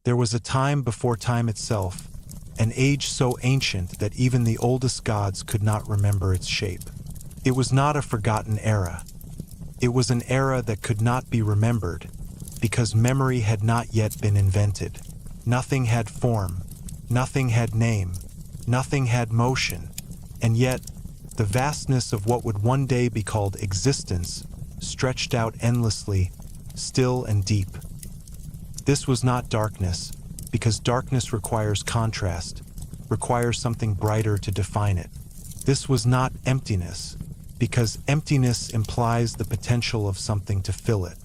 There was a time before time itself, an age so ancient that even the oldest gods could not remember its shape. It was not a forgotten era. It was an era that could not be remembered, because memory had not yet been invented. Nothing had form, nothing had name, nothing had motion, and yet the vastness of what would one day be called existence stretched out endlessly, still and deep. This was not darkness, because darkness requires contrast, requires something brighter to define it. This was not emptiness, because emptiness implies the potential of something to fill it.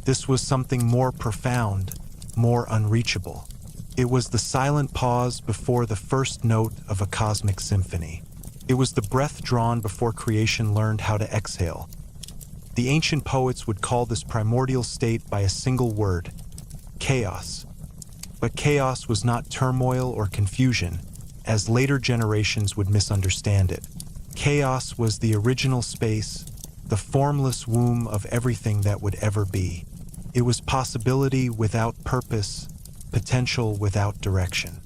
This was something more profound, more unreachable. It was the silent pause before the first note of a cosmic symphony. It was the breath drawn before creation learned how to exhale. The ancient poets would call this primordial state by a single word: chaos. But chaos was not turmoil or confusion, as later generations would misunderstand it. Chaos was the original space, the formless womb of everything that would ever be. It was possibility without purpose, potential without direction.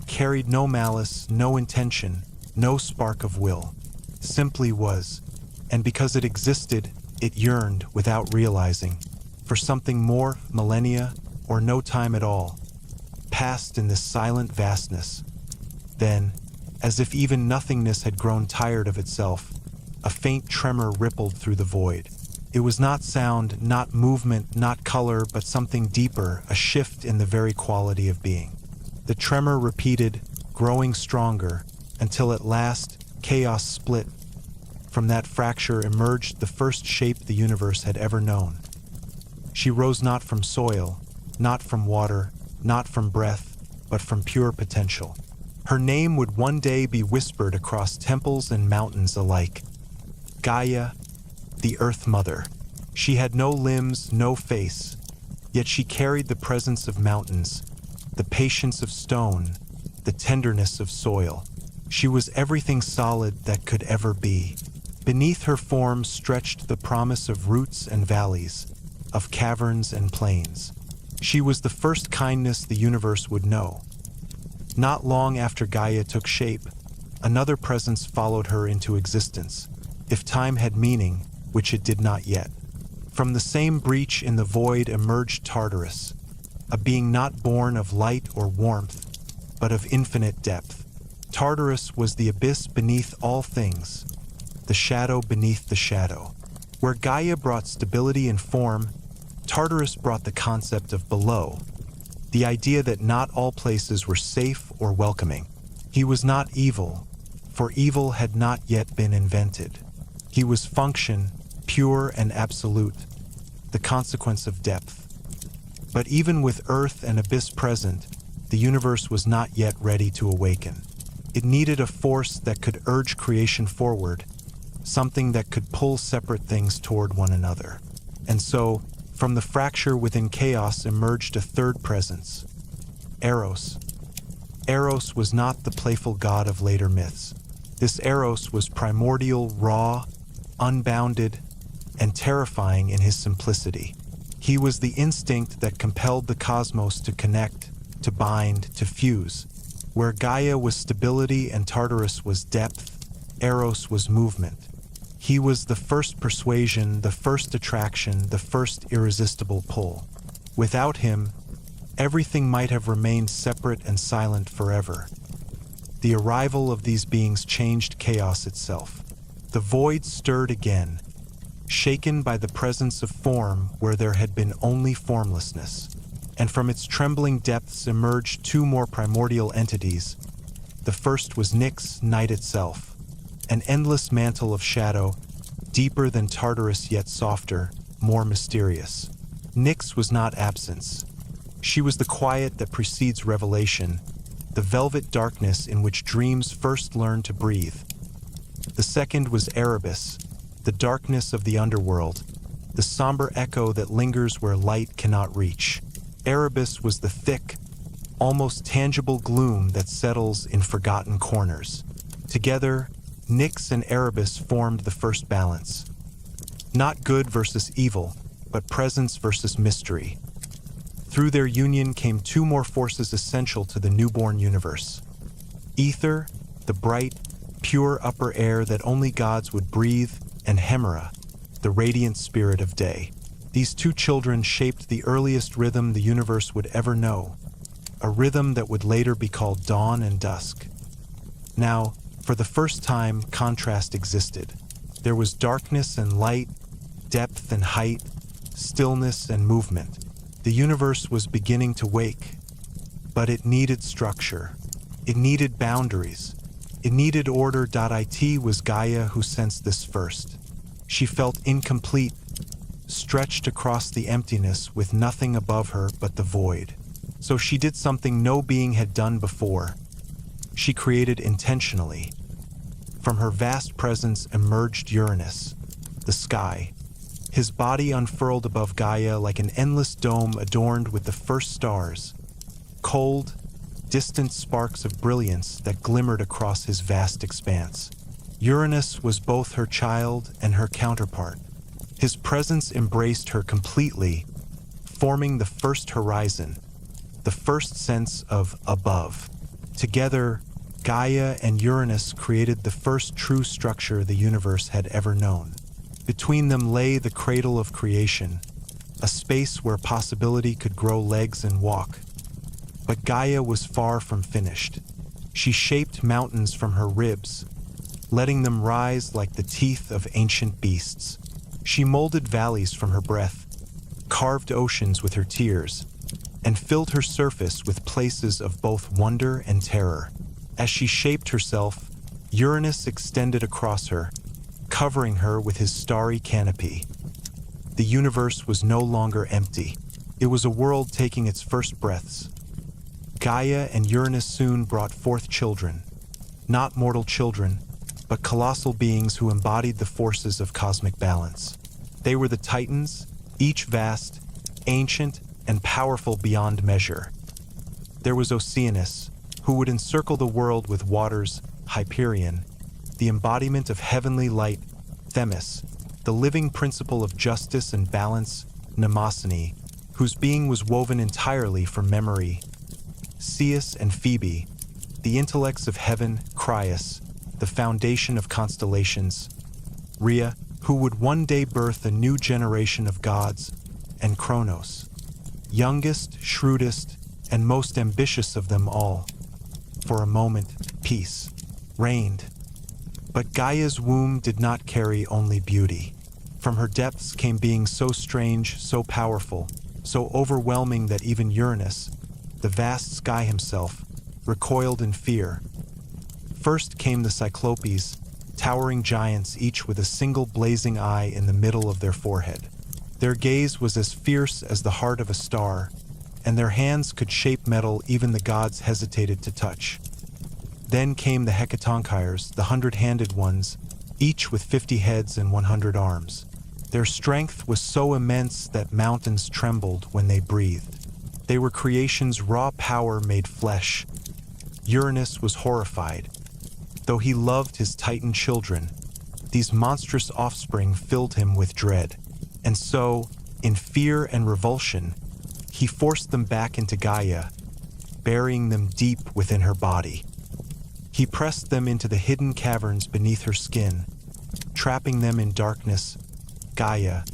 Carried no malice, no intention, no spark of will. Simply was, and because it existed, it yearned without realizing for something more, millennia, or no time at all, passed in this silent vastness. Then, as if even nothingness had grown tired of itself, a faint tremor rippled through the void. It was not sound, not movement, not color, but something deeper, a shift in the very quality of being. The tremor repeated, growing stronger, until at last, chaos split. From that fracture emerged the first shape the universe had ever known. She rose not from soil, not from water, not from breath, but from pure potential. Her name would one day be whispered across temples and mountains alike. Gaia, the Earth Mother. She had no limbs, no face, yet she carried the presence of mountains, the patience of stone, the tenderness of soil. She was everything solid that could ever be. Beneath her form stretched the promise of roots and valleys, of caverns and plains. She was the first kindness the universe would know. Not long after Gaia took shape, another presence followed her into existence, if time had meaning, which it did not yet. From the same breach in the void emerged Tartarus, a being not born of light or warmth, but of infinite depth. Tartarus was the abyss beneath all things, the shadow beneath the shadow. Where Gaia brought stability and form, Tartarus brought the concept of below, the idea that not all places were safe or welcoming. He was not evil, for evil had not yet been invented. He was function, pure and absolute, the consequence of depth. But even with Earth and abyss present, the universe was not yet ready to awaken. It needed a force that could urge creation forward, something that could pull separate things toward one another. And so, from the fracture within chaos emerged a third presence, Eros. Eros was not the playful god of later myths. This Eros was primordial, raw, unbounded, and terrifying in his simplicity. He was the instinct that compelled the cosmos to connect, to bind, to fuse. Where Gaia was stability and Tartarus was depth, Eros was movement. He was the first persuasion, the first attraction, the first irresistible pull. Without him, everything might have remained separate and silent forever. The arrival of these beings changed chaos itself. The void stirred again, shaken by the presence of form where there had been only formlessness. And from its trembling depths emerged two more primordial entities. The first was Nyx, night itself. An endless mantle of shadow, deeper than Tartarus yet softer, more mysterious. Nyx was not absence. She was the quiet that precedes revelation, the velvet darkness in which dreams first learn to breathe. The second was Erebus, the darkness of the underworld, the somber echo that lingers where light cannot reach. Erebus was the thick, almost tangible gloom that settles in forgotten corners. Together, Nyx and Erebus formed the first balance. Not good versus evil, but presence versus mystery. Through their union came two more forces essential to the newborn universe. Ether, the bright, pure upper air that only gods would breathe, and Hemera, the radiant spirit of day. These two children shaped the earliest rhythm the universe would ever know, a rhythm that would later be called dawn and dusk. Now, for the first time, contrast existed. There was darkness and light, depth and height, stillness and movement. The universe was beginning to wake, but it needed structure. It needed boundaries. It needed order. It was Gaia who sensed this first. She felt incomplete, stretched across the emptiness with nothing above her but the void. So she did something no being had done before. She created intentionally. From her vast presence emerged Uranus, the sky. His body unfurled above Gaia like an endless dome adorned with the first stars, cold, distant sparks of brilliance that glimmered across his vast expanse. Uranus was both her child and her counterpart. His presence embraced her completely, forming the first horizon, the first sense of above. Together, Gaia and Uranus created the first true structure the universe had ever known. Between them lay the cradle of creation, a space where possibility could grow legs and walk. But Gaia was far from finished. She shaped mountains from her ribs, letting them rise like the teeth of ancient beasts. She molded valleys from her breath, carved oceans with her tears, and filled her surface with places of both wonder and terror. As she shaped herself, Uranus extended across her, covering her with his starry canopy. The universe was no longer empty. It was a world taking its first breaths. Gaia and Uranus soon brought forth children, not mortal children, but colossal beings who embodied the forces of cosmic balance. They were the Titans, each vast, ancient, and powerful beyond measure. There was Oceanus, who would encircle the world with waters, Hyperion, the embodiment of heavenly light, Themis, the living principle of justice and balance, Mnemosyne, whose being was woven entirely from memory, Zeus and Phoebe, the intellects of heaven, Crius, the foundation of constellations, Rhea, who would one day birth a new generation of gods, and Kronos, youngest, shrewdest, and most ambitious of them all. For a moment, peace reigned. But Gaia's womb did not carry only beauty. From her depths came beings so strange, so powerful, so overwhelming that even Uranus, the vast sky himself, recoiled in fear. First came the Cyclopes, towering giants each with a single blazing eye in the middle of their forehead. Their gaze was as fierce as the heart of a star, and their hands could shape metal even the gods hesitated to touch. Then came the Hecatonchires, the 100-handed ones, each with 50 heads and 100 arms. Their strength was so immense that mountains trembled when they breathed. They were creation's raw power made flesh. Uranus was horrified. Though he loved his Titan children, these monstrous offspring filled him with dread. And so, in fear and revulsion, he forced them back into Gaia, burying them deep within her body. He pressed them into the hidden caverns beneath her skin, trapping them in darkness. Gaia,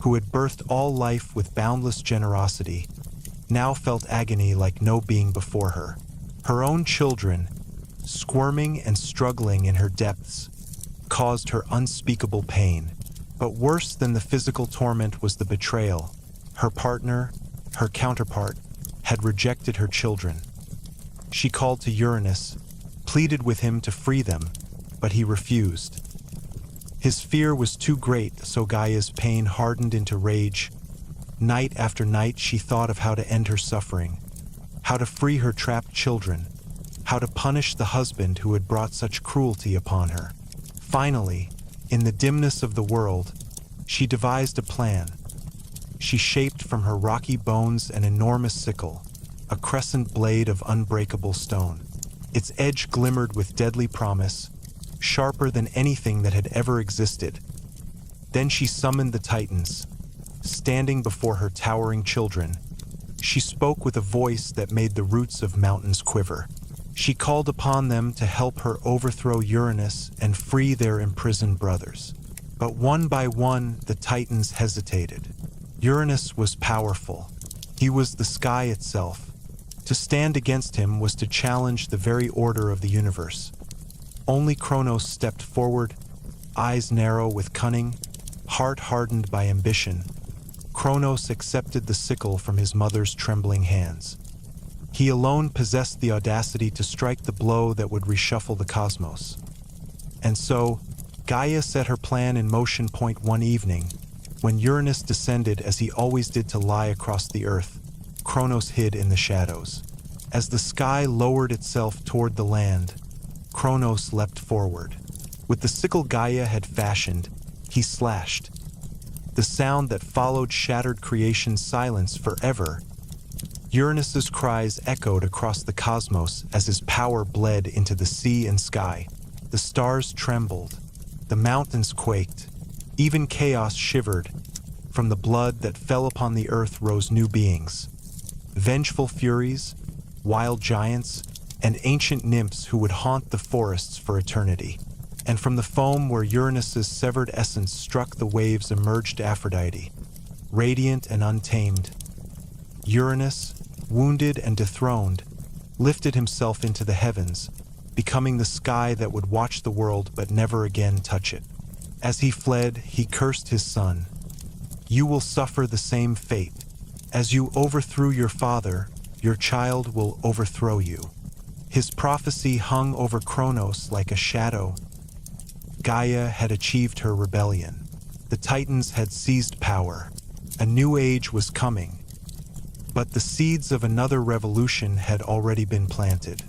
who had birthed all life with boundless generosity, now felt agony like no being before her. Her own children, squirming and struggling in her depths, caused her unspeakable pain. But worse than the physical torment was the betrayal. Her partner, her counterpart, had rejected her children. She called to Uranus, pleaded with him to free them, but he refused. His fear was too great, so Gaia's pain hardened into rage. Night after night she thought of how to end her suffering, how to free her trapped children, how to punish the husband who had brought such cruelty upon her. Finally, in the dimness of the world, she devised a plan. She shaped from her rocky bones an enormous sickle, a crescent blade of unbreakable stone. Its edge glimmered with deadly promise, sharper than anything that had ever existed. Then she summoned the Titans, standing before her towering children, She spoke with a voice that made the roots of mountains quiver. She called upon them to help her overthrow Uranus and free their imprisoned brothers. But one by one, the Titans hesitated. Uranus was powerful. He was the sky itself. To stand against him was to challenge the very order of the universe. Only Kronos stepped forward, eyes narrow with cunning, heart hardened by ambition. Kronos accepted the sickle from his mother's trembling hands. He alone possessed the audacity to strike the blow that would reshuffle the cosmos. And so, Gaia set her plan in motion. One evening, when Uranus descended as he always did to lie across the earth, Kronos hid in the shadows. As the sky lowered itself toward the land, Kronos leapt forward. With the sickle Gaia had fashioned, he slashed. The sound that followed shattered creation's silence forever. Uranus's cries echoed across the cosmos as his power bled into the sea and sky. The stars trembled. The mountains quaked. Even chaos shivered. From the blood that fell upon the earth rose new beings. Vengeful furies, wild giants, and ancient nymphs who would haunt the forests for eternity. And from the foam where Uranus's severed essence struck the waves emerged Aphrodite, radiant and untamed. Uranus, wounded and dethroned, lifted himself into the heavens, becoming the sky that would watch the world but never again touch it. As he fled, he cursed his son. "You will suffer the same fate. As you overthrew your father, your child will overthrow you." His prophecy hung over Kronos like a shadow. Gaia had achieved her rebellion. The Titans had seized power. A new age was coming. But the seeds of another revolution had already been planted.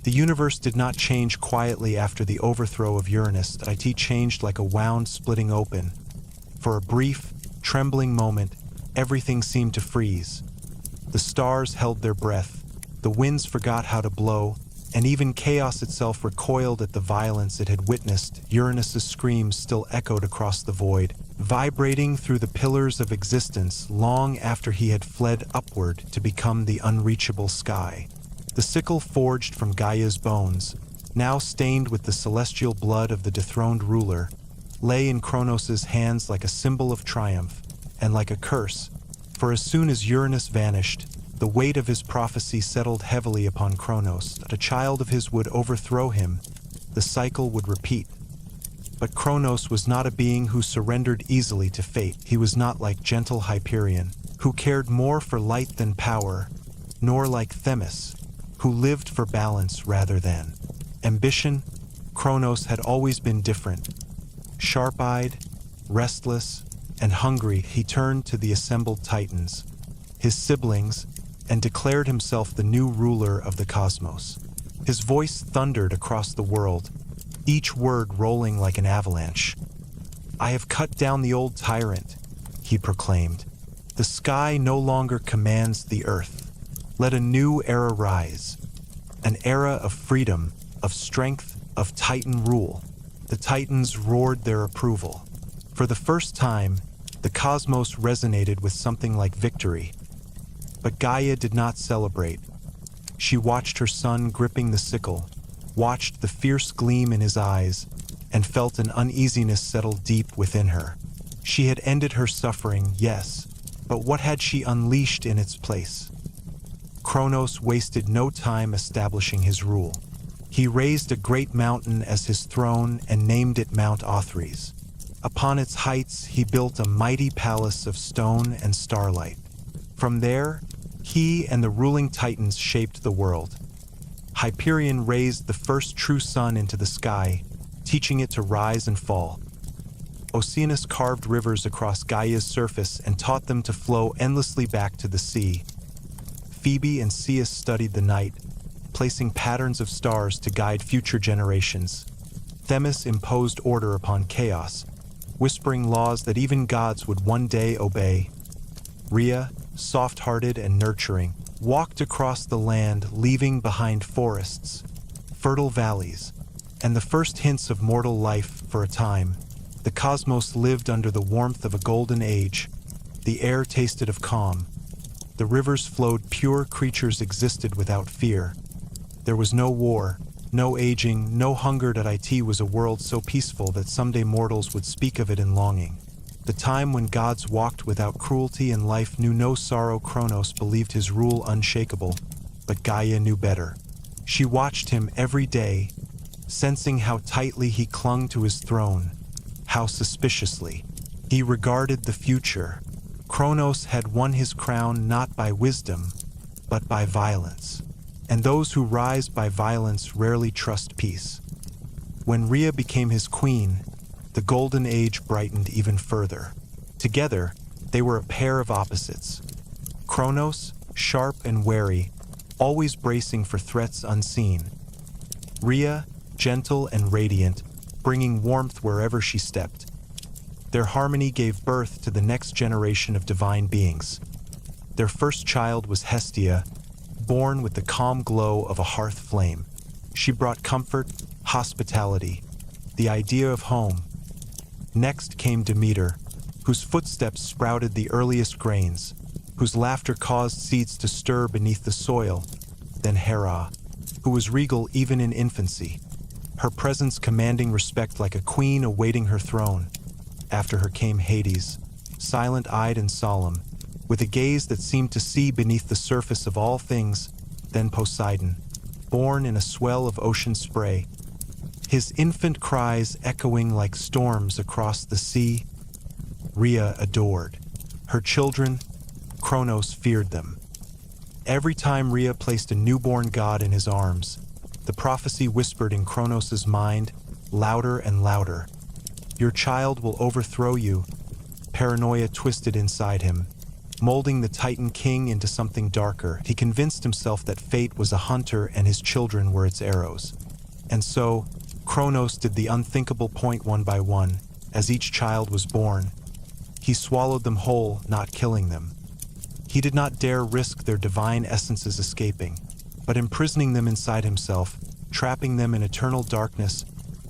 The universe did not change quietly after the overthrow of Uranus. It changed like a wound splitting open. For a brief, trembling moment, everything seemed to freeze. The stars held their breath, the winds forgot how to blow, and even chaos itself recoiled at the violence it had witnessed. Uranus's screams still echoed across the void, vibrating through the pillars of existence long after he had fled upward to become the unreachable sky. The sickle forged from Gaia's bones, now stained with the celestial blood of the dethroned ruler, lay in Kronos's hands like a symbol of triumph, and like a curse, for as soon as Uranus vanished, the weight of his prophecy settled heavily upon Kronos. That a child of his would overthrow him, the cycle would repeat. But Kronos was not a being who surrendered easily to fate. He was not like gentle Hyperion, who cared more for light than power, nor like Themis, who lived for balance rather than ambition. Kronos had always been different. Sharp-eyed, restless, and hungry, he turned to the assembled Titans, his siblings, and declared himself the new ruler of the cosmos. His voice thundered across the world, each word rolling like an avalanche. "I have cut down the old tyrant," he proclaimed. "The sky no longer commands the earth. Let a new era rise, an era of freedom, of strength, of Titan rule." The Titans roared their approval. For the first time, the cosmos resonated with something like victory. But Gaia did not celebrate. She watched her son gripping the sickle, watched the fierce gleam in his eyes, and felt an uneasiness settle deep within her. She had ended her suffering, yes, but what had she unleashed in its place? Kronos wasted no time establishing his rule. He raised a great mountain as his throne and named it Mount Othries. Upon its heights he built a mighty palace of stone and starlight. From there, he and the ruling Titans shaped the world. Hyperion raised the first true sun into the sky, teaching it to rise and fall. Oceanus carved rivers across Gaia's surface and taught them to flow endlessly back to the sea. Phoebe and Zeus studied the night, placing patterns of stars to guide future generations. Themis imposed order upon chaos, whispering laws that even gods would one day obey. Rhea, soft-hearted and nurturing, walked across the land, leaving behind forests, fertile valleys, and the first hints of mortal life. For a time, the cosmos lived under the warmth of a golden age. The air tasted of calm, The rivers flowed pure, creatures existed without fear. There was no war, no aging, no hunger. It was a world so peaceful that someday mortals would speak of it in longing. The time when gods walked without cruelty and life knew no sorrow. Kronos believed his rule unshakable, but Gaia knew better. She watched him every day, sensing how tightly he clung to his throne, how suspiciously he regarded the future. Kronos had won his crown not by wisdom, but by violence. And those who rise by violence rarely trust peace. When Rhea became his queen, the Golden Age brightened even further. Together, they were a pair of opposites. Kronos, sharp and wary, always bracing for threats unseen. Rhea, gentle and radiant, bringing warmth wherever she stepped. Their harmony gave birth to the next generation of divine beings. Their first child was Hestia, born with the calm glow of a hearth flame. She brought comfort, hospitality, the idea of home. Next came Demeter, whose footsteps sprouted the earliest grains, whose laughter caused seeds to stir beneath the soil. Then Hera, who was regal even in infancy, her presence commanding respect like a queen awaiting her throne. After her came Hades, silent-eyed and solemn, with a gaze that seemed to see beneath the surface of all things. Then Poseidon, born in a swell of ocean spray, his infant cries echoing like storms across the sea. Rhea adored. Her children, Kronos feared them. Every time Rhea placed a newborn god in his arms, the prophecy whispered in Kronos' mind, louder and louder. Your child will overthrow you. Paranoia twisted inside him, molding the Titan King into something darker. He convinced himself that fate was a hunter and his children were its arrows. And so, Kronos did the unthinkable. One by one, as each child was born, he swallowed them whole, not killing them. He did not dare risk their divine essences escaping, but imprisoning them inside himself, trapping them in eternal darkness.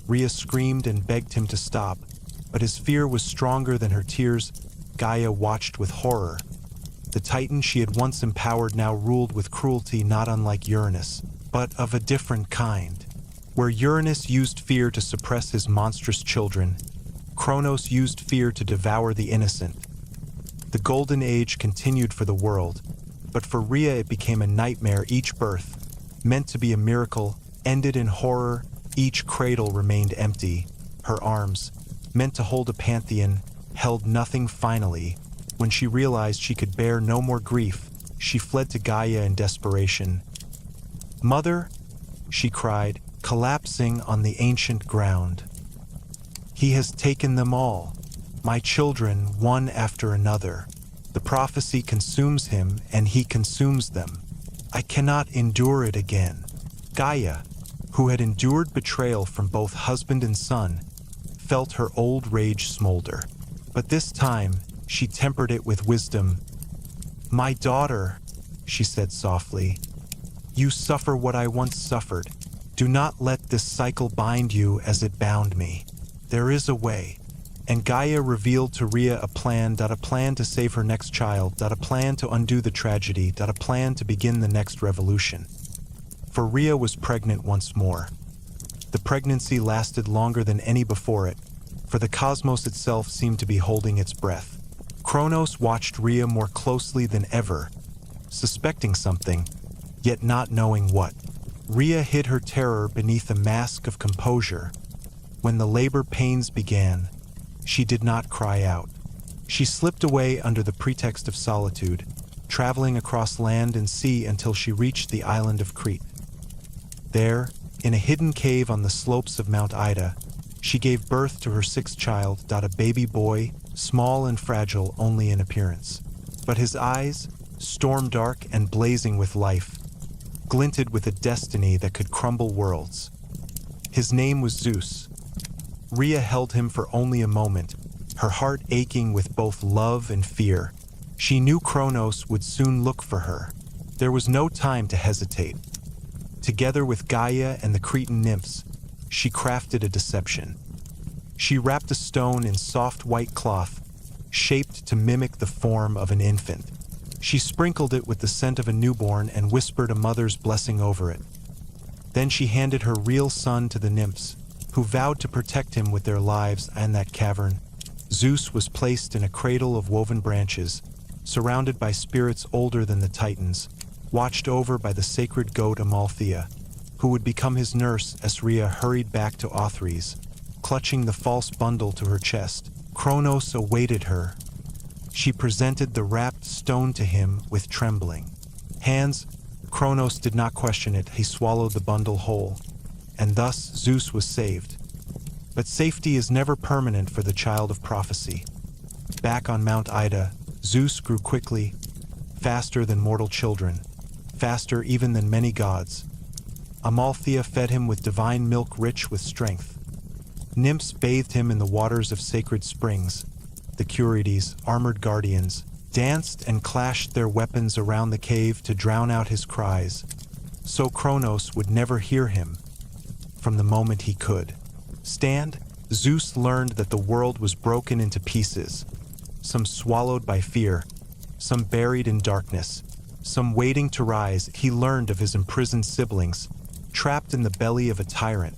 Rhea screamed and begged him to stop, but his fear was stronger than her tears. Gaia watched with horror. The Titan she had once empowered now ruled with cruelty not unlike Uranus, but of a different kind. Where Uranus used fear to suppress his monstrous children, Kronos used fear to devour the innocent. The Golden Age continued for the world, but for Rhea it became a nightmare. Each birth, meant to be a miracle, ended in horror. Each cradle remained empty. Her arms, meant to hold a pantheon, held nothing. Finally, when she realized she could bear no more grief, she fled to Gaia in desperation. "Mother," she cried, collapsing on the ancient ground. "He has taken them all, my children, one after another. The prophecy consumes him and he consumes them. I cannot endure it again." Gaia, who had endured betrayal from both husband and son, felt her old rage smolder. But this time, she tempered it with wisdom. "My daughter," she said softly, "you suffer what I once suffered. Do not let this cycle bind you as it bound me. There is a way." And Gaia revealed to Rhea a plan to save her next child, a plan to undo the tragedy, a plan to begin the next revolution. For Rhea was pregnant once more. The pregnancy lasted longer than any before it, for the cosmos itself seemed to be holding its breath. Kronos watched Rhea more closely than ever, suspecting something, yet not knowing what. Rhea hid her terror beneath a mask of composure. When the labor pains began, she did not cry out. She slipped away under the pretext of solitude, traveling across land and sea until she reached the island of Crete. There, in a hidden cave on the slopes of Mount Ida, she gave birth to her sixth child, a baby boy, small and fragile only in appearance. But his eyes, storm-dark and blazing with life, glinted with a destiny that could crumble worlds. His name was Zeus. Rhea held him for only a moment, her heart aching with both love and fear. She knew Kronos would soon look for her. There was no time to hesitate. Together with Gaia and the Cretan nymphs, she crafted a deception. She wrapped a stone in soft white cloth, shaped to mimic the form of an infant. She sprinkled it with the scent of a newborn and whispered a mother's blessing over it. Then she handed her real son to the nymphs, who vowed to protect him with their lives and that cavern. Zeus was placed in a cradle of woven branches, surrounded by spirits older than the Titans, watched over by the sacred goat Amalthea, who would become his nurse as Rhea hurried back to Othries, clutching the false bundle to her chest. Kronos awaited her. She presented the wrapped stone to him with trembling hands. Kronos did not question it. He swallowed the bundle whole, and thus Zeus was saved. But safety is never permanent for the child of prophecy. Back on Mount Ida, Zeus grew quickly, faster than mortal children, faster even than many gods. Amalthea fed him with divine milk rich with strength. Nymphs bathed him in the waters of sacred springs. The Curides, armored guardians, danced and clashed their weapons around the cave to drown out his cries, so Kronos would never hear him. From the moment he could stand, Zeus learned that the world was broken into pieces, some swallowed by fear, some buried in darkness, some waiting to rise. He learned of his imprisoned siblings, trapped in the belly of a tyrant.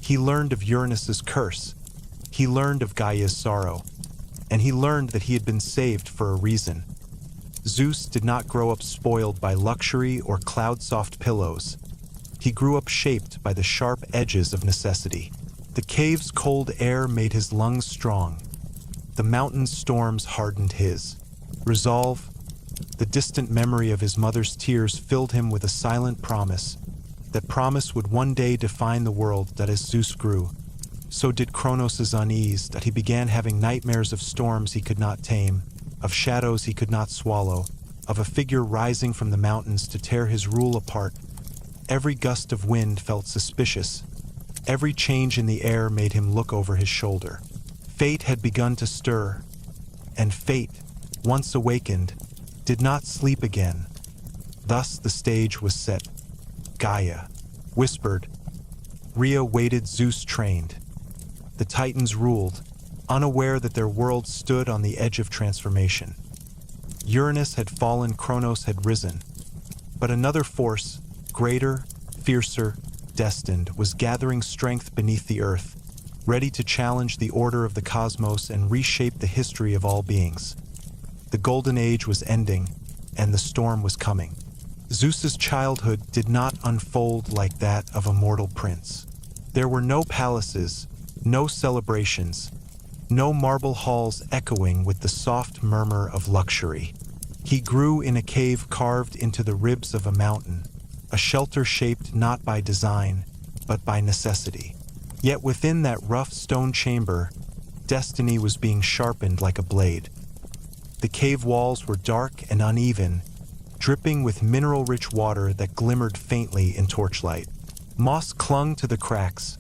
He learned of Uranus's curse. He learned of Gaia's sorrow. And he learned that he had been saved for a reason. Zeus did not grow up spoiled by luxury or cloud-soft pillows. He grew up shaped by the sharp edges of necessity. The cave's cold air made his lungs strong. The mountain's storms hardened his resolve. The distant memory of his mother's tears filled him with a silent promise. That promise would one day define the world. That as Zeus grew, so did Kronos' unease, that he began having nightmares of storms he could not tame, of shadows he could not swallow, of a figure rising from the mountains to tear his rule apart. Every gust of wind felt suspicious. Every change in the air made him look over his shoulder. Fate had begun to stir, and fate, once awakened, did not sleep again. Thus the stage was set. Gaia whispered. Rhea waited. Zeus trained. The Titans ruled, unaware that their world stood on the edge of transformation. Uranus had fallen, Kronos had risen. But another force, greater, fiercer, destined, was gathering strength beneath the earth, ready to challenge the order of the cosmos and reshape the history of all beings. The Golden Age was ending, and the storm was coming. Zeus's childhood did not unfold like that of a mortal prince. There were no palaces, no celebrations, no marble halls echoing with the soft murmur of luxury. He grew in a cave carved into the ribs of a mountain, a shelter shaped not by design, but by necessity. Yet within that rough stone chamber, destiny was being sharpened like a blade. The cave walls were dark and uneven, dripping with mineral-rich water that glimmered faintly in torchlight. Moss clung to the cracks,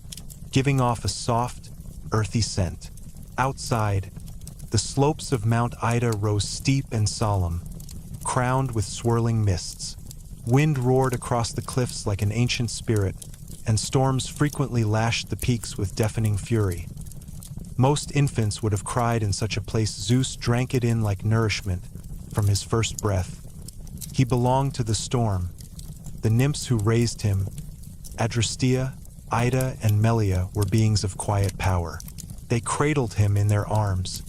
giving off a soft, earthy scent. Outside, the slopes of Mount Ida rose steep and solemn, crowned with swirling mists. Wind roared across the cliffs like an ancient spirit, and storms frequently lashed the peaks with deafening fury. Most infants would have cried in such a place. Zeus drank it in like nourishment from his first breath. He belonged to the storm. The nymphs who raised him, Adrastea, Ida, and Melia, were beings of quiet power. They cradled him in their arms,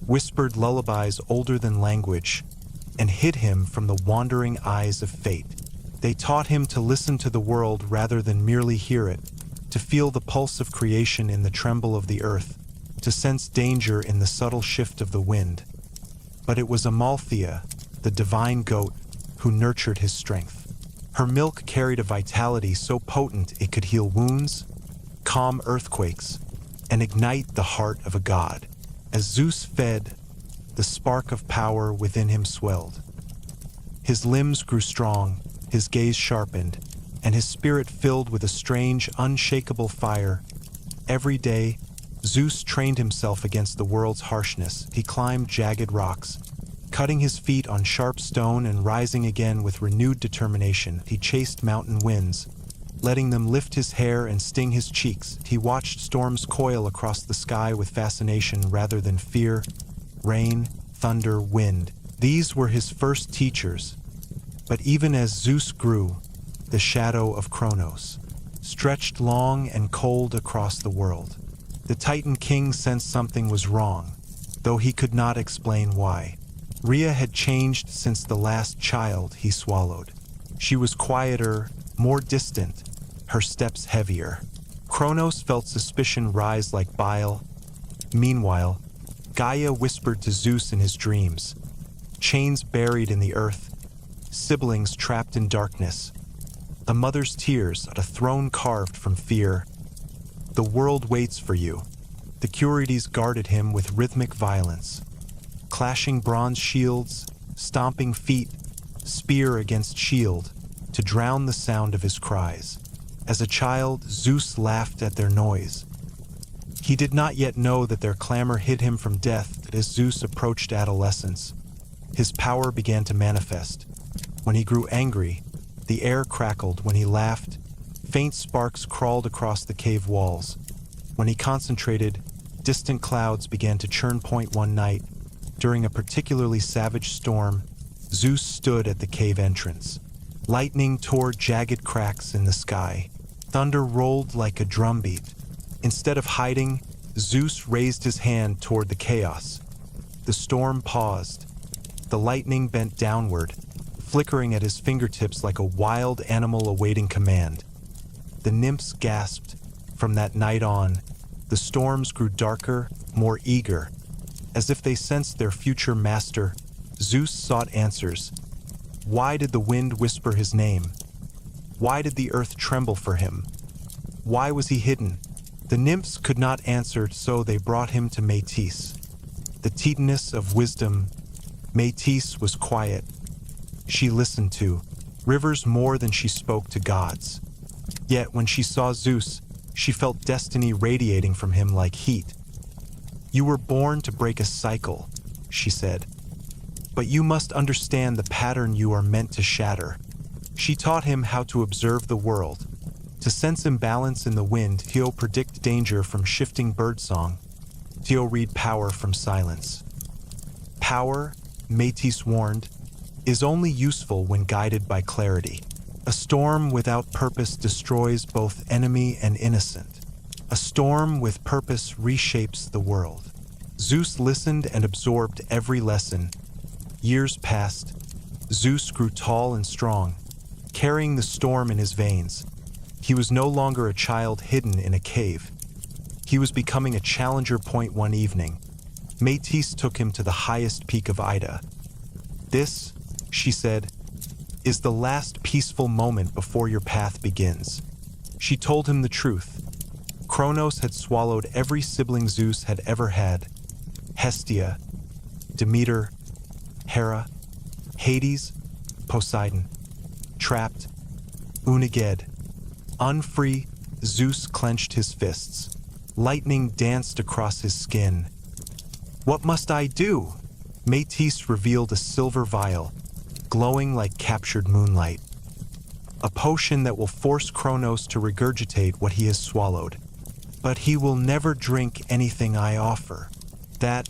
whispered lullabies older than language, and hid him from the wandering eyes of fate. They taught him to listen to the world rather than merely hear it, to feel the pulse of creation in the tremble of the earth, to sense danger in the subtle shift of the wind. But it was Amalthea, the divine goat, who nurtured his strength. Her milk carried a vitality so potent it could heal wounds, calm earthquakes, and ignite the heart of a god. As Zeus fed, the spark of power within him swelled. His limbs grew strong, his gaze sharpened, and his spirit filled with a strange, unshakable fire. Every day, Zeus trained himself against the world's harshness. He climbed jagged rocks, cutting his feet on sharp stone and rising again with renewed determination. He chased mountain winds, letting them lift his hair and sting his cheeks. He watched storms coil across the sky with fascination rather than fear. Rain, thunder, wind, These were his first teachers, but even as Zeus grew, the shadow of Kronos stretched long and cold across the world. The Titan King sensed something was wrong, though he could not explain why. Rhea had changed since the last child he swallowed. She was quieter, more distant, her steps heavier. Kronos felt suspicion rise like bile. Meanwhile, Gaia whispered to Zeus in his dreams. Chains buried in the earth, siblings trapped in darkness, a mother's tears at a throne carved from fear. The world waits for you. The Curides guarded him with rhythmic violence. Clashing bronze shields, stomping feet, spear against shield, to drown the sound of his cries. As a child, Zeus laughed at their noise. He did not yet know that their clamor hid him from death as Zeus approached adolescence. His power began to manifest. When he grew angry, the air crackled. When he laughed, faint sparks crawled across the cave walls. When he concentrated, distant clouds began to churn. One night, during a particularly savage storm, Zeus stood at the cave entrance. Lightning tore jagged cracks in the sky. Thunder rolled like a drumbeat. Instead of hiding, Zeus raised his hand toward the chaos. The storm paused. The lightning bent downward, flickering at his fingertips like a wild animal awaiting command. The nymphs gasped. From that night on, the storms grew darker, more eager. As if they sensed their future master, Zeus sought answers. Why did the wind whisper his name? Why did the earth tremble for him? Why was he hidden? The nymphs could not answer, so they brought him to Métis, the Titaness of wisdom. Métis was quiet. She listened to rivers more than she spoke to gods. Yet when she saw Zeus, she felt destiny radiating from him like heat. You were born to break a cycle, she said. But you must understand the pattern you are meant to shatter. She taught him how to observe the world. To sense imbalance in the wind, he'll predict danger from shifting birdsong. He'll read power from silence. Power, Métis warned, is only useful when guided by clarity. A storm without purpose destroys both enemy and innocent. A storm with purpose reshapes the world. Zeus listened and absorbed every lesson. Years passed. Zeus grew tall and strong, carrying the storm in his veins. He was no longer a child hidden in a cave. He was becoming a challenger. One evening, Métis took him to the highest peak of Ida. This, she said, is the last peaceful moment before your path begins. She told him the truth. Kronos had swallowed every sibling Zeus had ever had. Hestia, Demeter, Hera, Hades, Poseidon. Trapped, Uniged. Unfree, Zeus clenched his fists. Lightning danced across his skin. What must I do? Métis revealed a silver vial, glowing like captured moonlight. A potion that will force Kronos to regurgitate what he has swallowed. But he will never drink anything I offer. That,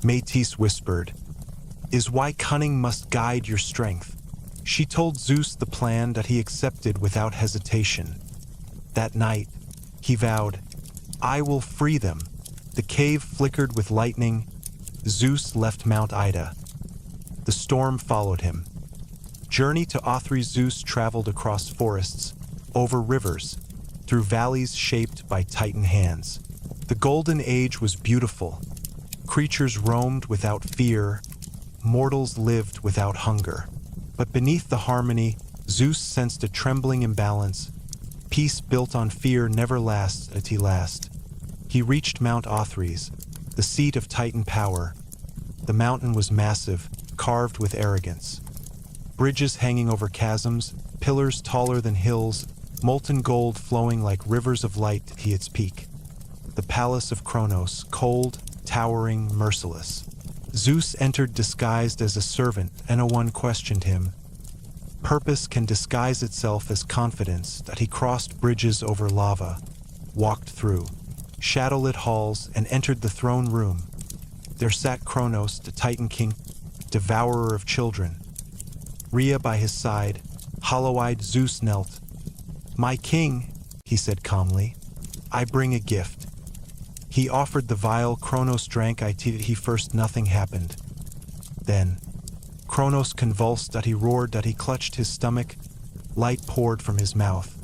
Métis whispered, is why cunning must guide your strength. She told Zeus the plan that he accepted without hesitation. That night, he vowed, I will free them. The cave flickered with lightning. Zeus left Mount Ida. The storm followed him. Journey to Othri. Zeus traveled across forests, over rivers, through valleys shaped by Titan hands. The Golden Age was beautiful. Creatures roamed without fear. Mortals lived without hunger. But beneath the harmony, Zeus sensed a trembling imbalance. Peace built on fear never lasts at last. He reached Mount Othries, the seat of Titan power. The mountain was massive, carved with arrogance. Bridges hanging over chasms, pillars taller than hills, molten gold flowing like rivers of light at its peak. The palace of Kronos, cold, towering, merciless. Zeus entered disguised as a servant, and no one questioned him. Purpose can disguise itself as confidence that he crossed bridges over lava, walked through shadowlit halls, and entered the throne room. There sat Kronos, the Titan King. devourer of children. Rhea by his side, hollow-eyed Zeus knelt. "My king," he said calmly, "I bring a gift." He offered the vial. Kronos drank. He first. Nothing happened. Then Kronos convulsed. He roared. He clutched his stomach. Light poured from his mouth.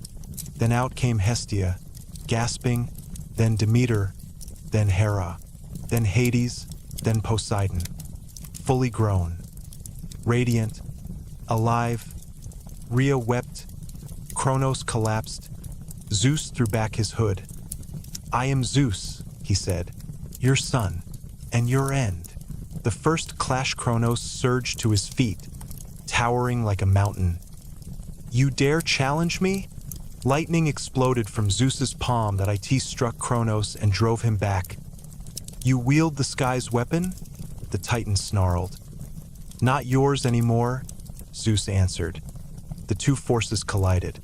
Then out came Hestia, gasping, then Demeter, then Hera, then Hades, then Poseidon, fully grown, radiant, alive. Rhea wept. Kronos collapsed. Zeus threw back his hood. "I am Zeus," he said, "your son, and your end." The first clash. Kronos surged to his feet, towering like a mountain. "You dare challenge me?" Lightning exploded from Zeus's palm. That it struck Kronos and drove him back. "You wield the sky's weapon?" The Titan snarled. "Not yours anymore," Zeus answered. The two forces collided.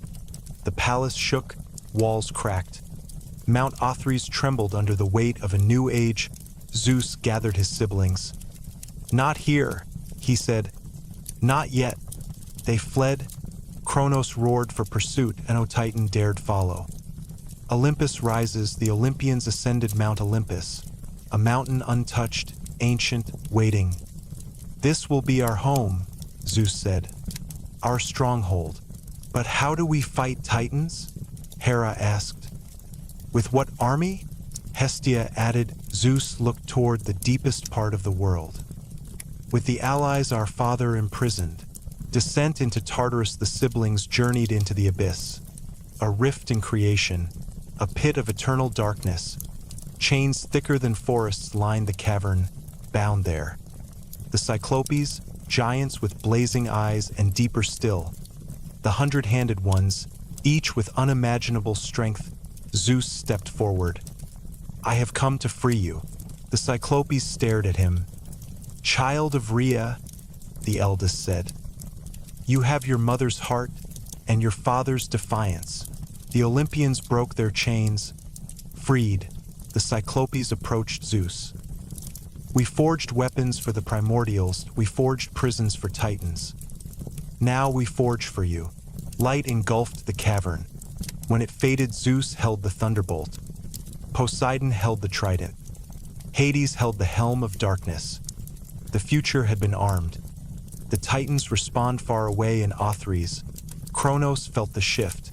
The palace shook, walls cracked. Mount Othrys trembled under the weight of a new age. Zeus gathered his siblings. "Not here," he said. "Not yet." They fled. Kronos roared for pursuit, and O Titan dared follow. Olympus rises. The Olympians ascended Mount Olympus, a mountain untouched, ancient, waiting. "This will be our home," Zeus said, "our stronghold." "But how do we fight Titans?" Hera asked. "With what army?" Hestia added. Zeus looked toward the deepest part of the world. "With the allies our father imprisoned." Descent into Tartarus. The siblings journeyed into the abyss. A rift in creation, a pit of eternal darkness. Chains thicker than forests lined the cavern, bound there. The Cyclopes, giants with blazing eyes, and deeper still, the 100-handed ones, each with unimaginable strength. Zeus stepped forward. "I have come to free you." The Cyclopes stared at him. "Child of Rhea," the eldest said, "you have your mother's heart and your father's defiance." The Olympians broke their chains. Freed, the Cyclopes approached Zeus. "We forged weapons for the Primordials. We forged prisons for Titans. Now we forge for you." Light engulfed the cavern. When it faded, Zeus held the thunderbolt. Poseidon held the trident. Hades held the helm of darkness. The future had been armed. The Titans respond far away in Othrys. Kronos felt the shift.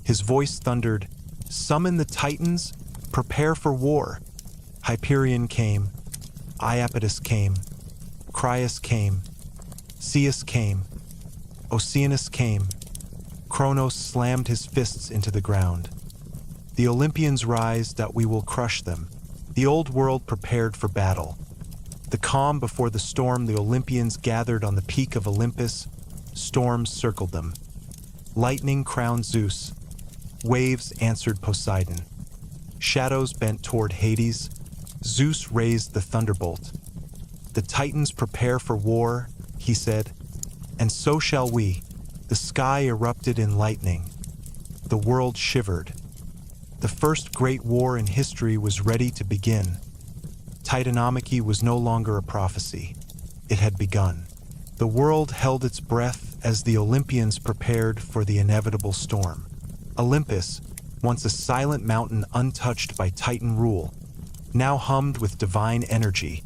His voice thundered, "Summon the Titans, prepare for war." Hyperion came, Iapetus came, Crius came, Ceus came, Oceanus came. Kronos slammed his fists into the ground. "The Olympians rise, that we will crush them." The old world prepared for battle. The calm before the storm. The Olympians gathered on the peak of Olympus. Storms circled them. Lightning crowned Zeus. Waves answered Poseidon. Shadows bent toward Hades. Zeus raised the thunderbolt. "The Titans prepare for war," he said, "and so shall we." The sky erupted in lightning. The world shivered. The first great war in history was ready to begin. Titanomachy was no longer a prophecy. It had begun. The world held its breath as the Olympians prepared for the inevitable storm. Olympus, once a silent mountain untouched by Titan rule, now hummed with divine energy.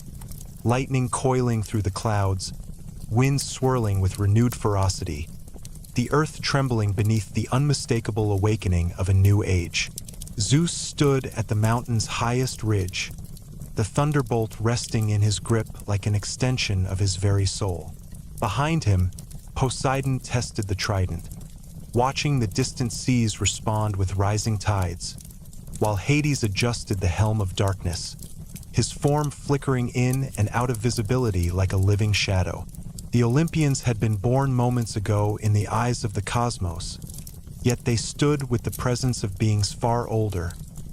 Lightning coiling through the clouds, winds swirling with renewed ferocity, the earth trembling beneath the unmistakable awakening of a new age. Zeus stood at the mountain's highest ridge, the thunderbolt resting in his grip like an extension of his very soul. Behind him, Poseidon tested the trident, watching the distant seas respond with rising tides, while Hades adjusted the helm of darkness, his form flickering in and out of visibility like a living shadow. The Olympians had been born moments ago in the eyes of the cosmos, yet they stood with the presence of beings far older,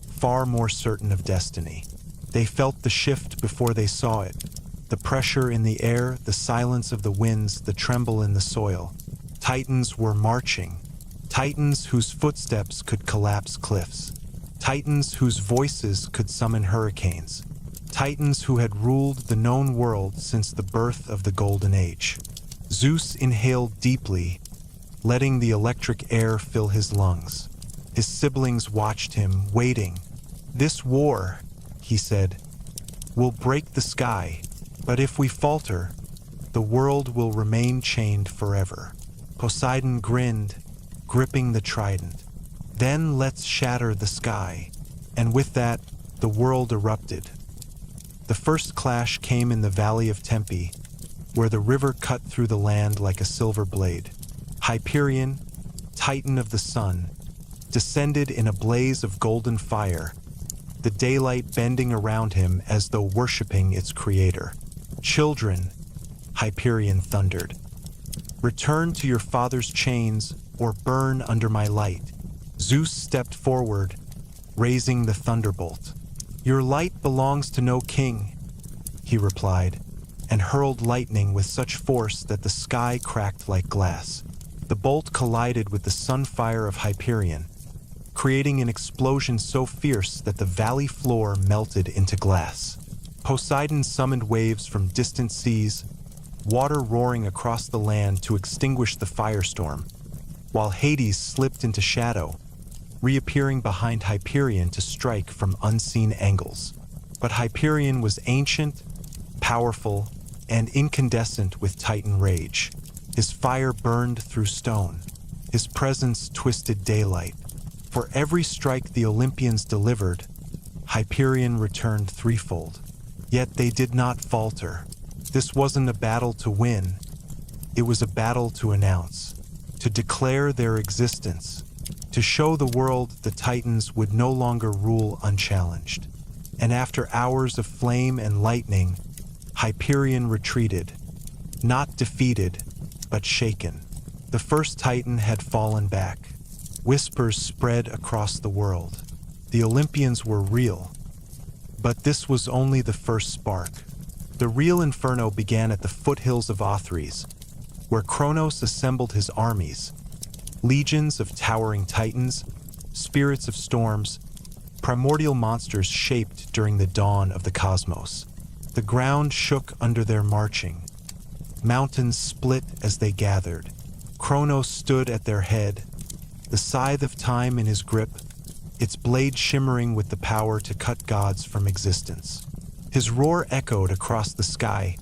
far more certain of destiny. They felt the shift before they saw it, the pressure in the air, the silence of the winds, the tremble in the soil. Titans were marching, Titans whose footsteps could collapse cliffs, Titans whose voices could summon hurricanes. titans who had ruled the known world since the birth of the Golden Age. Zeus inhaled deeply, letting the electric air fill his lungs. His siblings watched him, waiting. "This war," he said, "will break the sky, but if we falter, the world will remain chained forever." Poseidon grinned, gripping the trident. "Then let's shatter the sky." And with that, the world erupted. The first clash came in the valley of Tempe, where the river cut through the land like a silver blade. Hyperion, titan of the sun, descended in a blaze of golden fire, the daylight bending around him as though worshipping its creator. "Children," Hyperion thundered, "return to your father's chains or burn under my light." Zeus stepped forward, raising the thunderbolt. "Your light belongs to no king," he replied, and hurled lightning with such force that the sky cracked like glass. The bolt collided with the sunfire of Hyperion, creating an explosion so fierce that the valley floor melted into glass. Poseidon summoned waves from distant seas, water roaring across the land to extinguish the firestorm, while Hades slipped into shadow, reappearing behind Hyperion to strike from unseen angles. But Hyperion was ancient, powerful, and incandescent with Titan rage. His fire burned through stone. His presence twisted daylight. For every strike the Olympians delivered, Hyperion returned threefold. Yet they did not falter. This wasn't a battle to win. It was a battle to announce, to declare their existence, to show the world the Titans would no longer rule unchallenged. And after hours of flame and lightning, Hyperion retreated, not defeated, but shaken. The first Titan had fallen back. Whispers spread across the world. The Olympians were real. But this was only the first spark. The real inferno began at the foothills of Othries, where Kronos assembled his armies, legions of towering titans, spirits of storms, primordial monsters shaped during the dawn of the cosmos. The ground shook under their marching. Mountains split as they gathered. Kronos stood at their head, the scythe of time in his grip, its blade shimmering with the power to cut gods from existence. His roar echoed across the sky.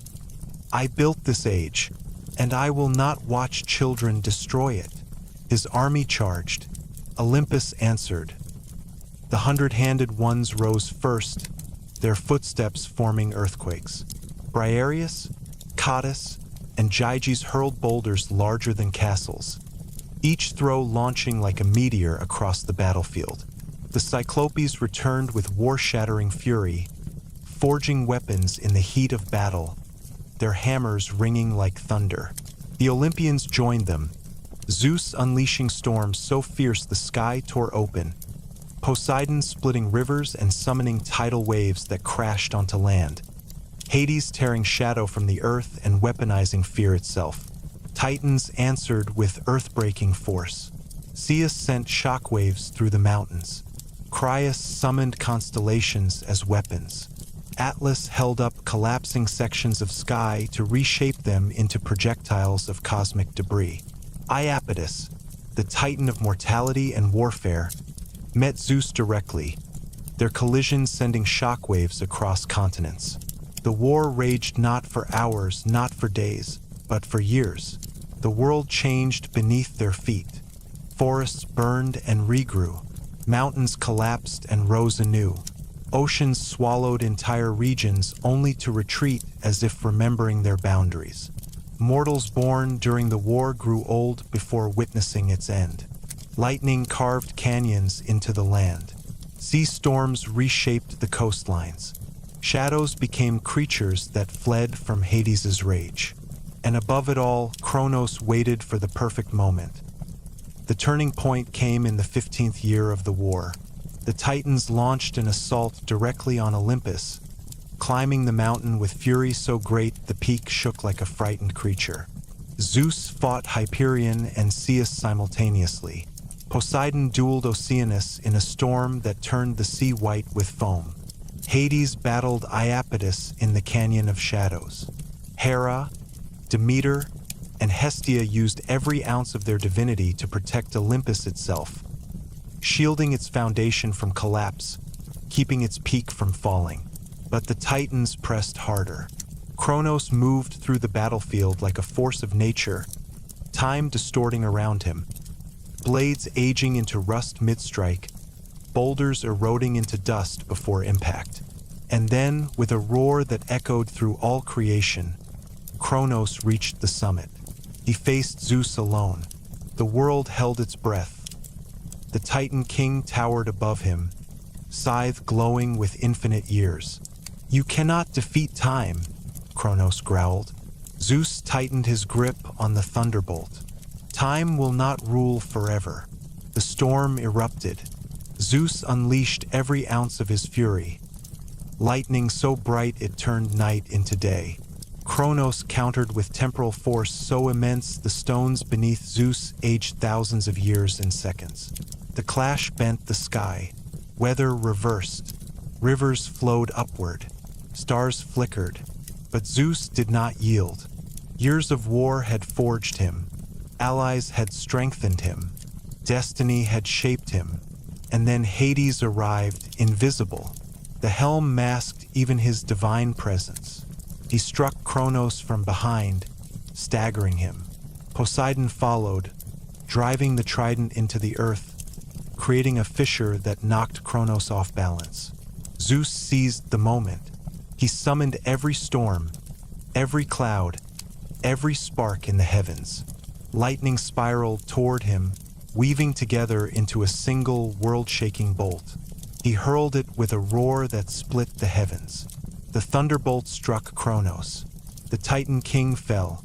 "I built this age, and I will not watch children destroy it." His army charged. Olympus answered. The 100-handed ones rose first, their footsteps forming earthquakes. Briareus, Cottus, and Gyges hurled boulders larger than castles, each throw launching like a meteor across the battlefield. The Cyclopes returned with war-shattering fury, forging weapons in the heat of battle, their hammers ringing like thunder. The Olympians joined them, Zeus unleashing storms so fierce the sky tore open, Poseidon splitting rivers and summoning tidal waves that crashed onto land, Hades tearing shadow from the earth and weaponizing fear itself. Titans answered with earth-breaking force. Zeus sent shockwaves through the mountains. Crius summoned constellations as weapons. Atlas held up collapsing sections of sky to reshape them into projectiles of cosmic debris. Iapetus, the titan of mortality and warfare, met Zeus directly, their collisions sending shockwaves across continents. The war raged not for hours, not for days, but for years. The world changed beneath their feet. Forests burned and regrew. Mountains collapsed and rose anew. Oceans swallowed entire regions only to retreat as if remembering their boundaries. Mortals born during the war grew old before witnessing its end. Lightning carved canyons into the land. Sea storms reshaped the coastlines. Shadows became creatures that fled from Hades' rage. And above it all, Kronos waited for the perfect moment. The turning point came in the 15th year of the war. The Titans launched an assault directly on Olympus, climbing the mountain with fury so great the peak shook like a frightened creature. Zeus fought Hyperion and Zeus simultaneously. Poseidon dueled Oceanus in a storm that turned the sea white with foam. Hades battled Iapetus in the Canyon of Shadows. Hera, Demeter, and Hestia used every ounce of their divinity to protect Olympus itself, shielding its foundation from collapse, keeping its peak from falling. But the Titans pressed harder. Kronos moved through the battlefield like a force of nature, time distorting around him, blades aging into rust mid-strike, boulders eroding into dust before impact. And then, with a roar that echoed through all creation, Kronos reached the summit. He faced Zeus alone. The world held its breath. The Titan King towered above him, scythe glowing with infinite years. "You cannot defeat time," Kronos growled. Zeus tightened his grip on the thunderbolt. "Time will not rule forever." The storm erupted. Zeus unleashed every ounce of his fury. Lightning so bright it turned night into day. Kronos countered with temporal force so immense the stones beneath Zeus aged thousands of years in seconds. The clash bent the sky. Weather reversed. Rivers flowed upward. Stars flickered. But Zeus did not yield. Years of war had forged him. Allies had strengthened him. Destiny had shaped him. And then Hades arrived, invisible. The helm masked even his divine presence. He struck Kronos from behind, staggering him. Poseidon followed, driving the trident into the earth, creating a fissure that knocked Kronos off balance. Zeus seized the moment. He summoned every storm, every cloud, every spark in the heavens. Lightning spiraled toward him, weaving together into a single world-shaking bolt. He hurled it with a roar that split the heavens. The thunderbolt struck Kronos. The Titan King fell.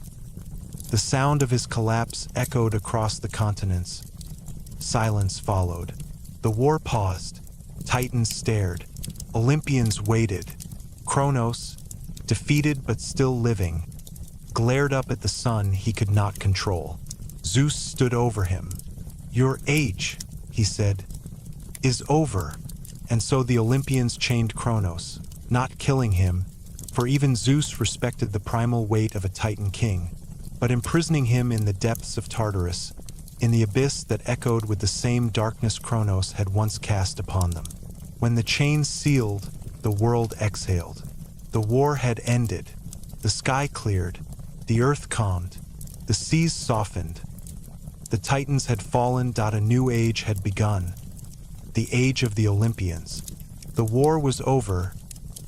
The sound of his collapse echoed across the continents. Silence followed. The war paused. Titans stared. Olympians waited. Kronos, defeated but still living, glared up at the sun he could not control. Zeus stood over him. "Your age," he said, "is over." And so the Olympians chained Kronos, not killing him, for even Zeus respected the primal weight of a Titan king, but imprisoning him in the depths of Tartarus, in the abyss that echoed with the same darkness Kronos had once cast upon them. When the chains sealed, the world exhaled. The war had ended. The sky cleared. The earth calmed. The seas softened. The Titans had fallen. A new age had begun. The age of the Olympians. The war was over,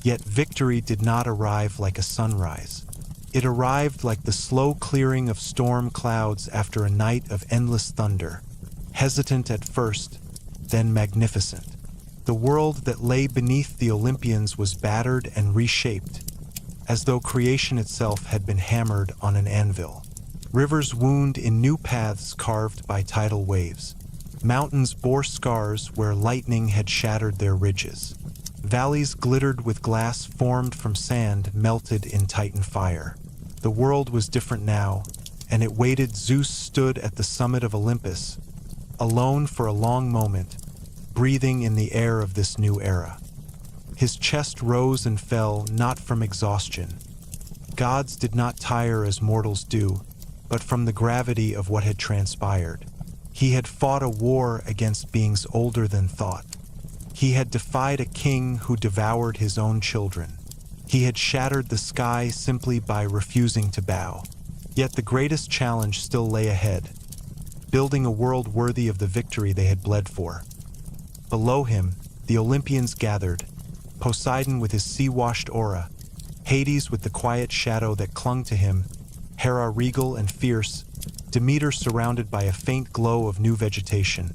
yet victory did not arrive like a sunrise. It arrived like the slow clearing of storm clouds after a night of endless thunder, hesitant at first, then magnificent. The world that lay beneath the Olympians was battered and reshaped, as though creation itself had been hammered on an anvil. Rivers wound in new paths carved by tidal waves. Mountains bore scars where lightning had shattered their ridges. Valleys glittered with glass formed from sand melted in Titan fire. The world was different now, and it waited. Zeus stood at the summit of Olympus, alone for a long moment, breathing in the air of this new era. His chest rose and fell not from exhaustion. Gods did not tire as mortals do, but from the gravity of what had transpired. He had fought a war against beings older than thought. He had defied a king who devoured his own children. He had shattered the sky simply by refusing to bow. Yet the greatest challenge still lay ahead, building a world worthy of the victory they had bled for. Below him, the Olympians gathered, Poseidon with his sea-washed aura, Hades with the quiet shadow that clung to him, Hera regal and fierce, Demeter surrounded by a faint glow of new vegetation,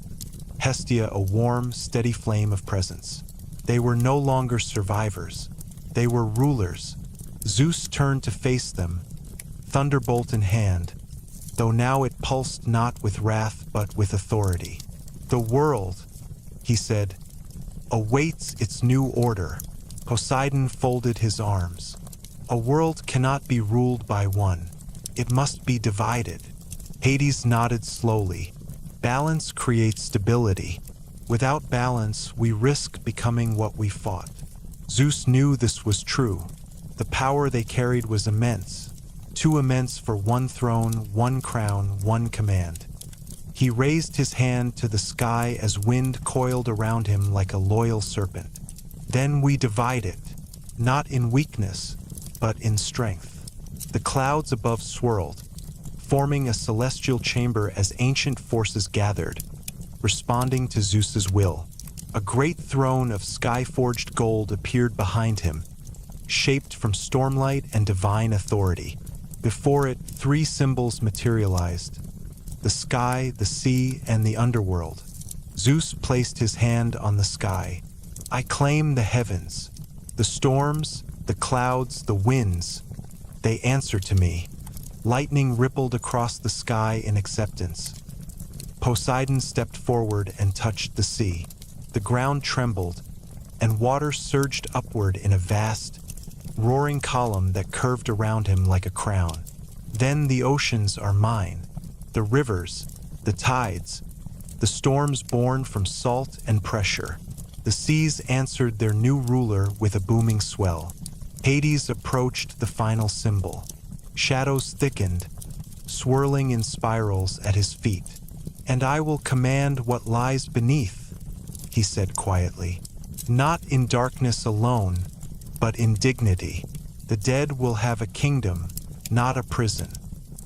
Hestia a warm, steady flame of presence. They were no longer survivors. They were rulers. Zeus turned to face them, thunderbolt in hand, though now it pulsed not with wrath but with authority. "The world," he said, "awaits its new order." Poseidon folded his arms. "A world cannot be ruled by one. It must be divided." Hades nodded slowly. "Balance creates stability. Without balance, we risk becoming what we fought." Zeus knew this was true. The power they carried was immense, too immense for one throne, one crown, one command. He raised his hand to the sky as wind coiled around him like a loyal serpent. Then we divide it, not in weakness, but in strength. The clouds above swirled, forming a celestial chamber as ancient forces gathered, responding to Zeus's will. A great throne of sky-forged gold appeared behind him, shaped from stormlight and divine authority. Before it, three symbols materialized: the sky, the sea, and the underworld. Zeus placed his hand on the sky. I claim the heavens, the storms, the clouds, the winds. They answer to me. Lightning rippled across the sky in acceptance. Poseidon stepped forward and touched the sea. The ground trembled, and water surged upward in a vast, roaring column that curved around him like a crown. Then the oceans are mine, the rivers, the tides, the storms born from salt and pressure. The seas answered their new ruler with a booming swell. Hades approached the final symbol. Shadows thickened, swirling in spirals at his feet. And I will command what lies beneath, he said quietly. Not in darkness alone, but in dignity. The dead will have a kingdom, not a prison.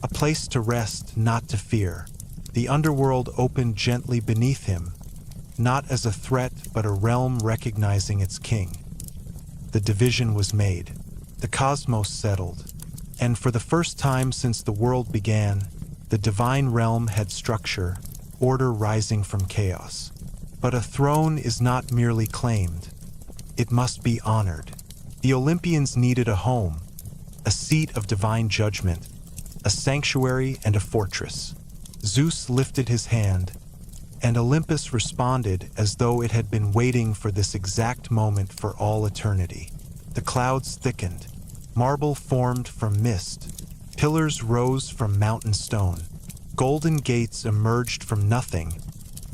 A place to rest, not to fear. The underworld opened gently beneath him, not as a threat, but a realm recognizing its king. The division was made. The cosmos settled. And for the first time since the world began, the divine realm had structure, order rising from chaos. But a throne is not merely claimed. It must be honored. The Olympians needed a home, a seat of divine judgment, a sanctuary and a fortress. Zeus lifted his hand, and Olympus responded as though it had been waiting for this exact moment for all eternity. The clouds thickened. Marble formed from mist. Pillars rose from mountain stone. Golden gates emerged from nothing,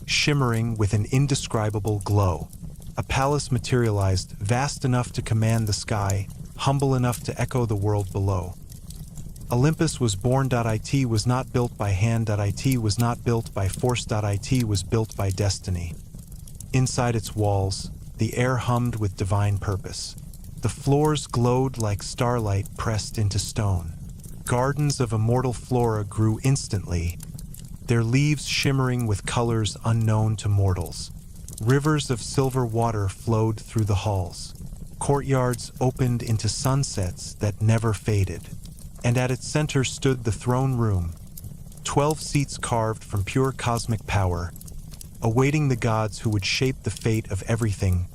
shimmering with an indescribable glow. A palace materialized, vast enough to command the sky, humble enough to echo the world below. Olympus was born. It was not built by hand. It was not built by force. It was built by destiny. Inside its walls, the air hummed with divine purpose. The floors glowed like starlight pressed into stone. Gardens of immortal flora grew instantly, their leaves shimmering with colors unknown to mortals. Rivers of silver water flowed through the halls. Courtyards opened into sunsets that never faded. And at its center stood the throne room, 12 seats carved from pure cosmic power, awaiting the gods who would shape the fate of everything.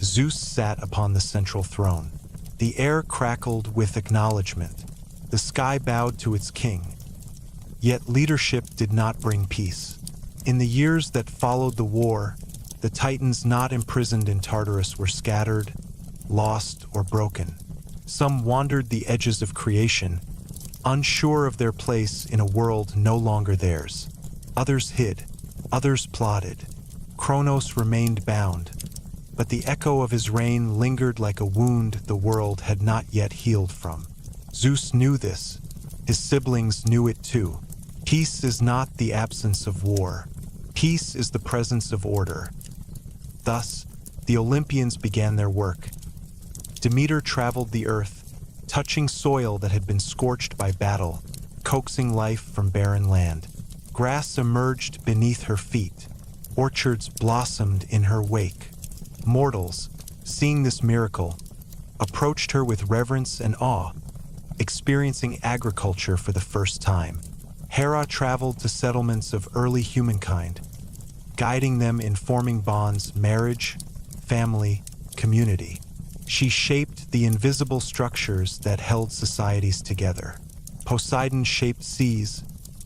Zeus sat upon the central throne. The air crackled with acknowledgement. The sky bowed to its king. Yet leadership did not bring peace. In the years that followed the war, the Titans not imprisoned in Tartarus were scattered, lost, or broken. Some wandered the edges of creation, unsure of their place in a world no longer theirs. Others hid, others plotted. Kronos remained bound, but the echo of his reign lingered like a wound the world had not yet healed from. Zeus knew this. His siblings knew it too. Peace is not the absence of war. Peace is the presence of order. Thus, the Olympians began their work. Demeter traveled the earth, touching soil that had been scorched by battle, coaxing life from barren land. Grass emerged beneath her feet. Orchards blossomed in her wake. Mortals, seeing this miracle, approached her with reverence and awe, experiencing agriculture for the first time. Hera traveled to settlements of early humankind, guiding them in forming bonds, marriage, family, community. She shaped the invisible structures that held societies together. Poseidon shaped seas,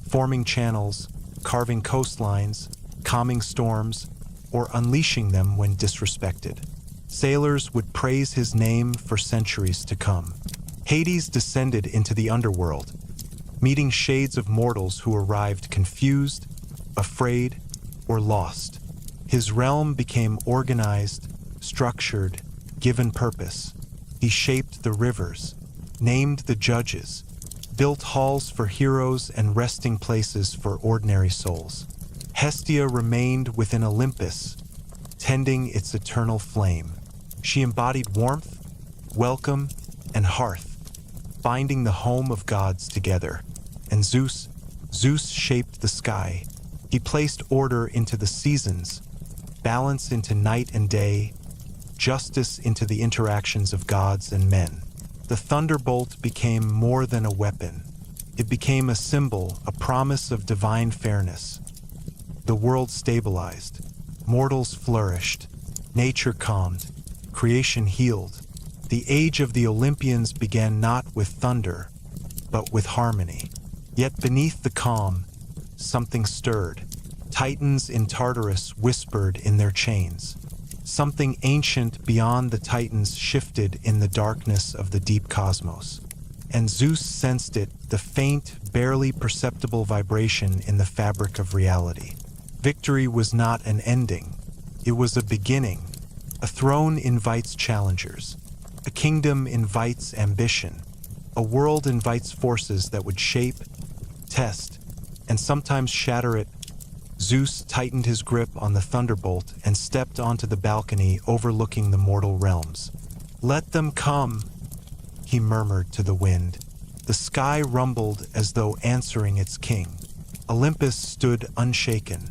forming channels, carving coastlines, calming storms, or unleashing them when disrespected. Sailors would praise his name for centuries to come. Hades descended into the underworld, meeting shades of mortals who arrived confused, afraid, or lost. His realm became organized, structured, given purpose. He shaped the rivers, named the judges, built halls for heroes and resting places for ordinary souls. Hestia remained within Olympus, tending its eternal flame. She embodied warmth, welcome, and hearth, binding the home of gods together. And Zeus shaped the sky. He placed order into the seasons, balance into night and day, justice into the interactions of gods and men. The thunderbolt became more than a weapon. It became a symbol, a promise of divine fairness. The world stabilized. Mortals flourished. Nature calmed. Creation healed. The age of the Olympians began not with thunder, but with harmony. Yet beneath the calm, something stirred. Titans in Tartarus whispered in their chains. Something ancient beyond the Titans shifted in the darkness of the deep cosmos. And Zeus sensed it, the faint, barely perceptible vibration in the fabric of reality. Victory was not an ending. It was a beginning. A throne invites challengers. A kingdom invites ambition. A world invites forces that would shape, test, and sometimes shatter it. Zeus tightened his grip on the thunderbolt and stepped onto the balcony overlooking the mortal realms. "Let them come," he murmured to the wind. The sky rumbled as though answering its king. Olympus stood unshaken.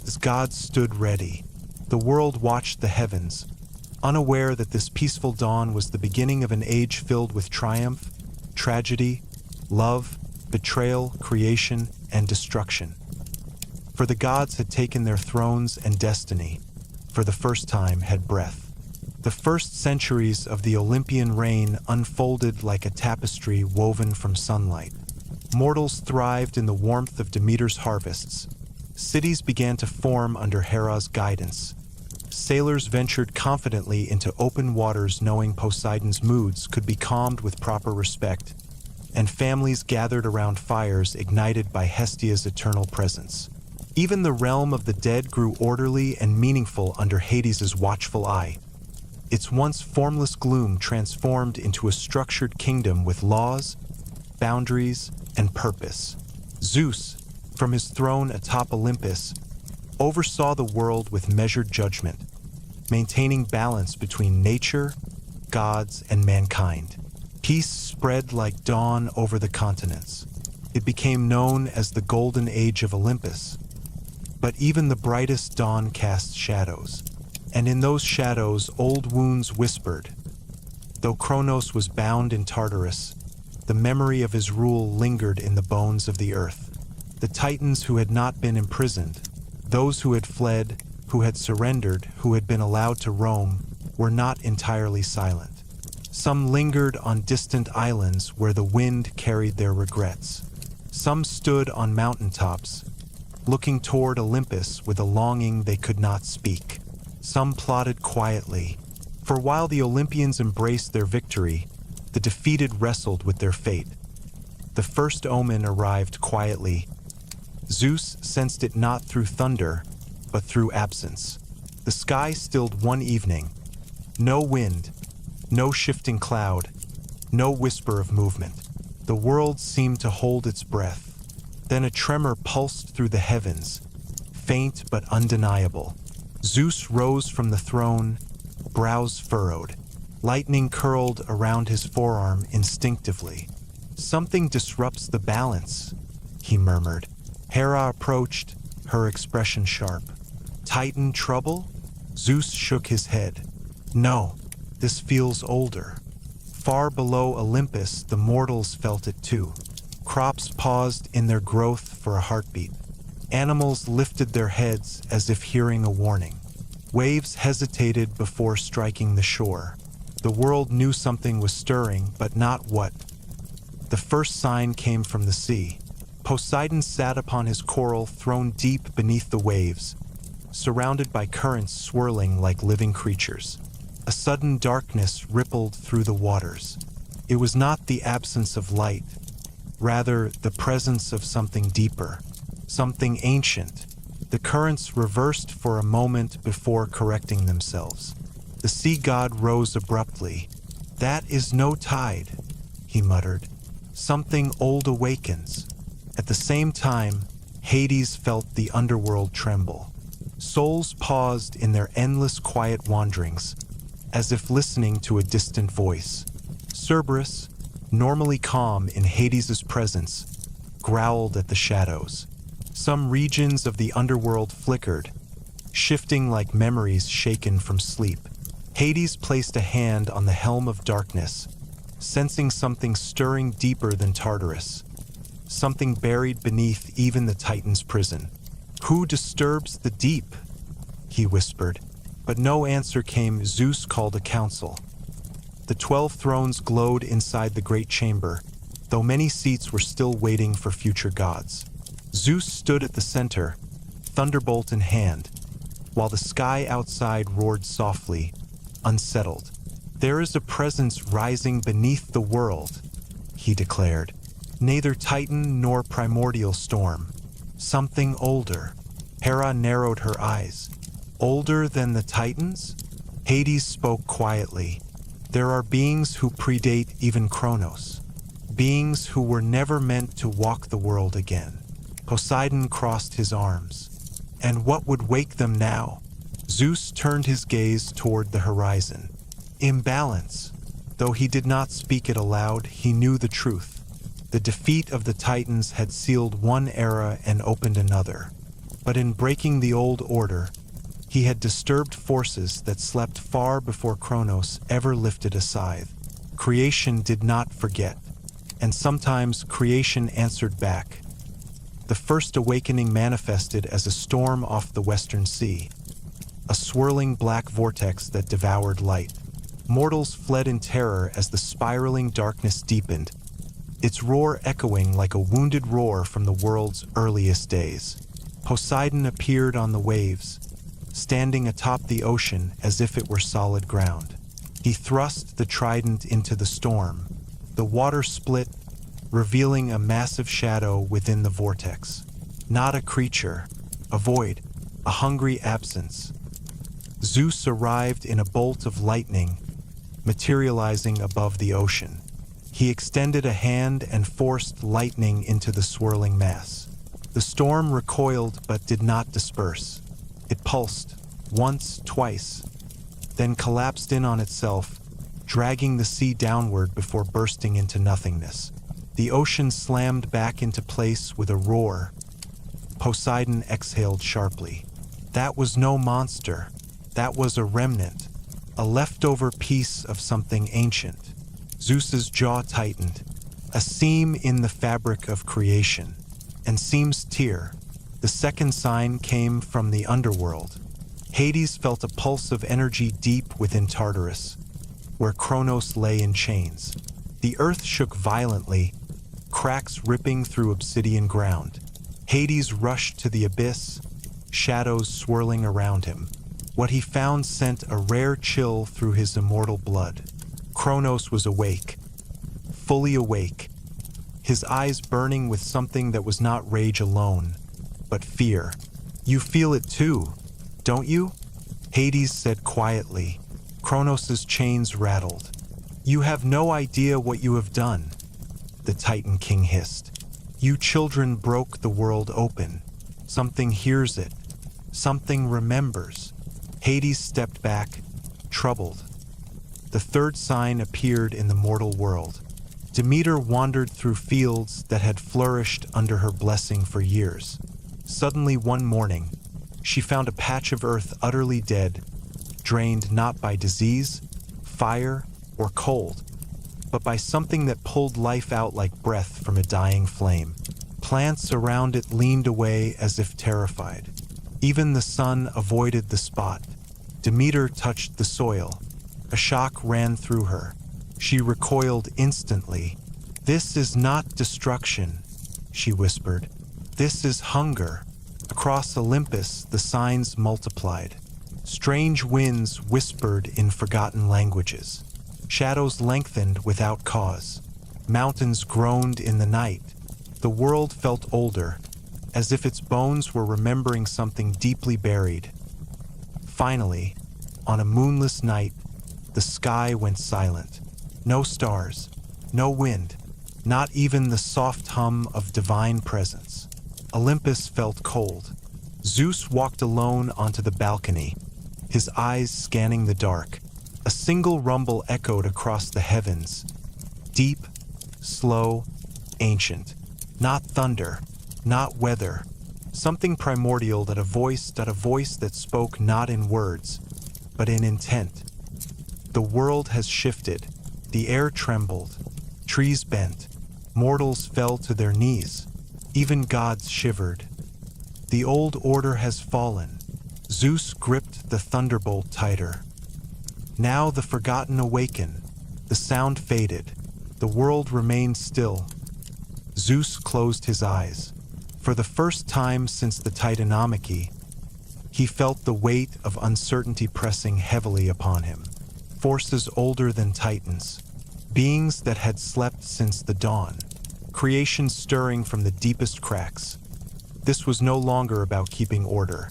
His gods stood ready. The world watched the heavens, unaware that this peaceful dawn was the beginning of an age filled with triumph, tragedy, love, betrayal, creation, and destruction. For the gods had taken their thrones, and destiny, for the first time, had breath. The first centuries of the Olympian reign unfolded like a tapestry woven from sunlight. Mortals thrived in the warmth of Demeter's harvests. Cities began to form under Hera's guidance. Sailors ventured confidently into open waters knowing Poseidon's moods could be calmed with proper respect, and families gathered around fires ignited by Hestia's eternal presence. Even the realm of the dead grew orderly and meaningful under Hades's watchful eye. Its once formless gloom transformed into a structured kingdom with laws, boundaries, and purpose. Zeus, from his throne atop Olympus, oversaw the world with measured judgment, maintaining balance between nature, gods, and mankind. Peace spread like dawn over the continents. It became known as the Golden Age of Olympus. But even the brightest dawn cast shadows, and in those shadows old wounds whispered. Though Kronos was bound in Tartarus, the memory of his rule lingered in the bones of the earth. The Titans who had not been imprisoned, those who had fled, who had surrendered, who had been allowed to roam, were not entirely silent. Some lingered on distant islands where the wind carried their regrets. Some stood on mountaintops, looking toward Olympus with a longing they could not speak. Some plotted quietly, for while the Olympians embraced their victory, the defeated wrestled with their fate. The first omen arrived quietly. Zeus sensed it not through thunder, but through absence. The sky stilled one evening. No wind, no shifting cloud, no whisper of movement. The world seemed to hold its breath. Then a tremor pulsed through the heavens, faint but undeniable. Zeus rose from the throne, brows furrowed. Lightning curled around his forearm instinctively. "Something disrupts the balance," he murmured. Hera approached, her expression sharp. "Titan trouble?" Zeus shook his head. "No, this feels older." Far below Olympus, the mortals felt it too. Crops paused in their growth for a heartbeat. Animals lifted their heads as if hearing a warning. Waves hesitated before striking the shore. The world knew something was stirring, but not what. The first sign came from the sea. Poseidon sat upon his coral thrown deep beneath the waves, surrounded by currents swirling like living creatures. A sudden darkness rippled through the waters. It was not the absence of light, rather the presence of something deeper, something ancient. The currents reversed for a moment before correcting themselves. The sea god rose abruptly. "That is no tide," he muttered. "Something old awakens." At the same time, Hades felt the underworld tremble. Souls paused in their endless quiet wanderings, as if listening to a distant voice. Cerberus, normally calm in Hades's presence, growled at the shadows. Some regions of the underworld flickered, shifting like memories shaken from sleep. Hades placed a hand on the helm of darkness, sensing something stirring deeper than Tartarus, something buried beneath even the Titan's prison. "Who disturbs the deep?" he whispered, but no answer came. Zeus called a council. The 12 thrones glowed inside the great chamber, though many seats were still waiting for future gods. Zeus stood at the center, thunderbolt in hand, while the sky outside roared softly, unsettled. "There is a presence rising beneath the world," he declared. "Neither Titan nor primordial storm. Something older." Hera narrowed her eyes. "Older than the Titans?" Hades spoke quietly. "There are beings who predate even Kronos. Beings who were never meant to walk the world again." Poseidon crossed his arms. "And what would wake them now?" Zeus turned his gaze toward the horizon. Imbalance. Though he did not speak it aloud, he knew the truth. The defeat of the Titans had sealed one era and opened another. But in breaking the old order, he had disturbed forces that slept far before Kronos ever lifted a scythe. Creation did not forget, and sometimes creation answered back. The first awakening manifested as a storm off the western sea, a swirling black vortex that devoured light. Mortals fled in terror as the spiraling darkness deepened, its roar echoing like a wounded roar from the world's earliest days. Poseidon appeared on the waves, standing atop the ocean as if it were solid ground. He thrust the trident into the storm. The water split, revealing a massive shadow within the vortex. Not a creature, a void, a hungry absence. Zeus arrived in a bolt of lightning, materializing above the ocean. He extended a hand and forced lightning into the swirling mass. The storm recoiled but did not disperse. It pulsed, once, twice, then collapsed in on itself, dragging the sea downward before bursting into nothingness. The ocean slammed back into place with a roar. Poseidon exhaled sharply. That was no monster. That was a remnant, a leftover piece of something ancient. Zeus's jaw tightened, a seam in the fabric of creation. And seams tear. The second sign came from the underworld. Hades felt a pulse of energy deep within Tartarus, where Kronos lay in chains. The earth shook violently, cracks ripping through obsidian ground. Hades rushed to the abyss, shadows swirling around him. What he found sent a rare chill through his immortal blood. Kronos was awake, fully awake, his eyes burning with something that was not rage alone, but fear. "You feel it too, don't you?" Hades said quietly. Kronos' chains rattled. "You have no idea what you have done," the Titan King hissed. "You children broke the world open. Something hears it. Something remembers." Hades stepped back, troubled. The third sign appeared in the mortal world. Demeter wandered through fields that had flourished under her blessing for years. Suddenly one morning, she found a patch of earth utterly dead, drained not by disease, fire, or cold, but by something that pulled life out like breath from a dying flame. Plants around it leaned away as if terrified. Even the sun avoided the spot. Demeter touched the soil. A shock ran through her. She recoiled instantly. "This is not destruction," she whispered. "This is hunger." Across Olympus, the signs multiplied. Strange winds whispered in forgotten languages. Shadows lengthened without cause. Mountains groaned in the night. The world felt older, as if its bones were remembering something deeply buried. Finally, On a moonless night, the sky went silent. No stars, no wind, not even the soft hum of divine presence. Olympus felt cold. Zeus walked alone onto the balcony, his eyes scanning the dark. A single rumble echoed across the heavens. Deep, slow, ancient. Not thunder, not weather. Something primordial, that a voice that spoke not in words, but in intent. The world has shifted. The air trembled. Trees bent. Mortals fell to their knees. Even gods shivered. The old order has fallen. Zeus gripped the thunderbolt tighter. Now the forgotten awaken. The sound faded. The world remained still. Zeus closed his eyes. For the first time since the Titanomachy, he felt the weight of uncertainty pressing heavily upon him. Forces older than Titans, beings that had slept since the dawn, creation stirring from the deepest cracks. This was no longer about keeping order.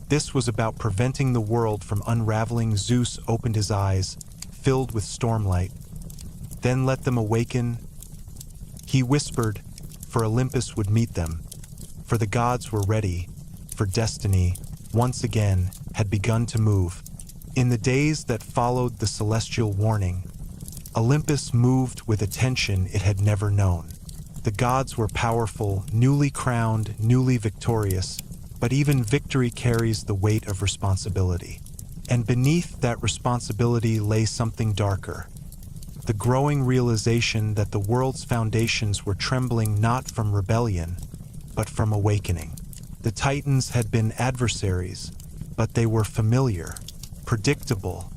This was about preventing the world from unraveling. Zeus opened his eyes, filled with stormlight. Then let them awaken. He whispered, for Olympus would meet them. For the gods were ready, for destiny, once again, had begun to move. In the days that followed the celestial warning, Olympus moved with a tension it had never known. The gods were powerful, newly crowned, newly victorious, but even victory carries the weight of responsibility. And beneath that responsibility lay something darker. The growing realization that the world's foundations were trembling not from rebellion, but from awakening. The Titans had been adversaries, but they were familiar, predictable,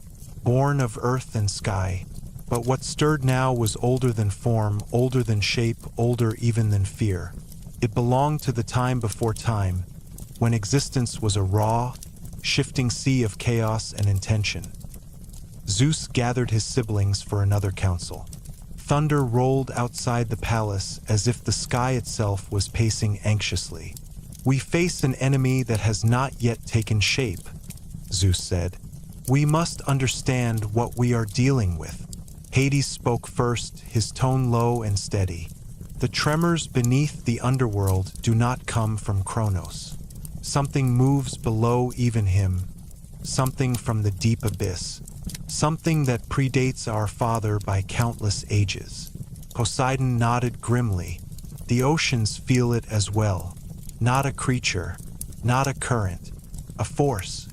born of earth and sky. But what stirred now was older than form, older than shape, older even than fear. It belonged to the time before time, when existence was a raw, shifting sea of chaos and intention. Zeus gathered his siblings for another council. Thunder rolled outside the palace as if the sky itself was pacing anxiously. "We face an enemy that has not yet taken shape," Zeus said. "We must understand what we are dealing with." Hades spoke first, his tone low and steady. "The tremors beneath the underworld do not come from Kronos. Something moves below even him, something from the deep abyss, something that predates our father by countless ages." Poseidon nodded grimly. "The oceans feel it as well. Not a creature, not a current, a force."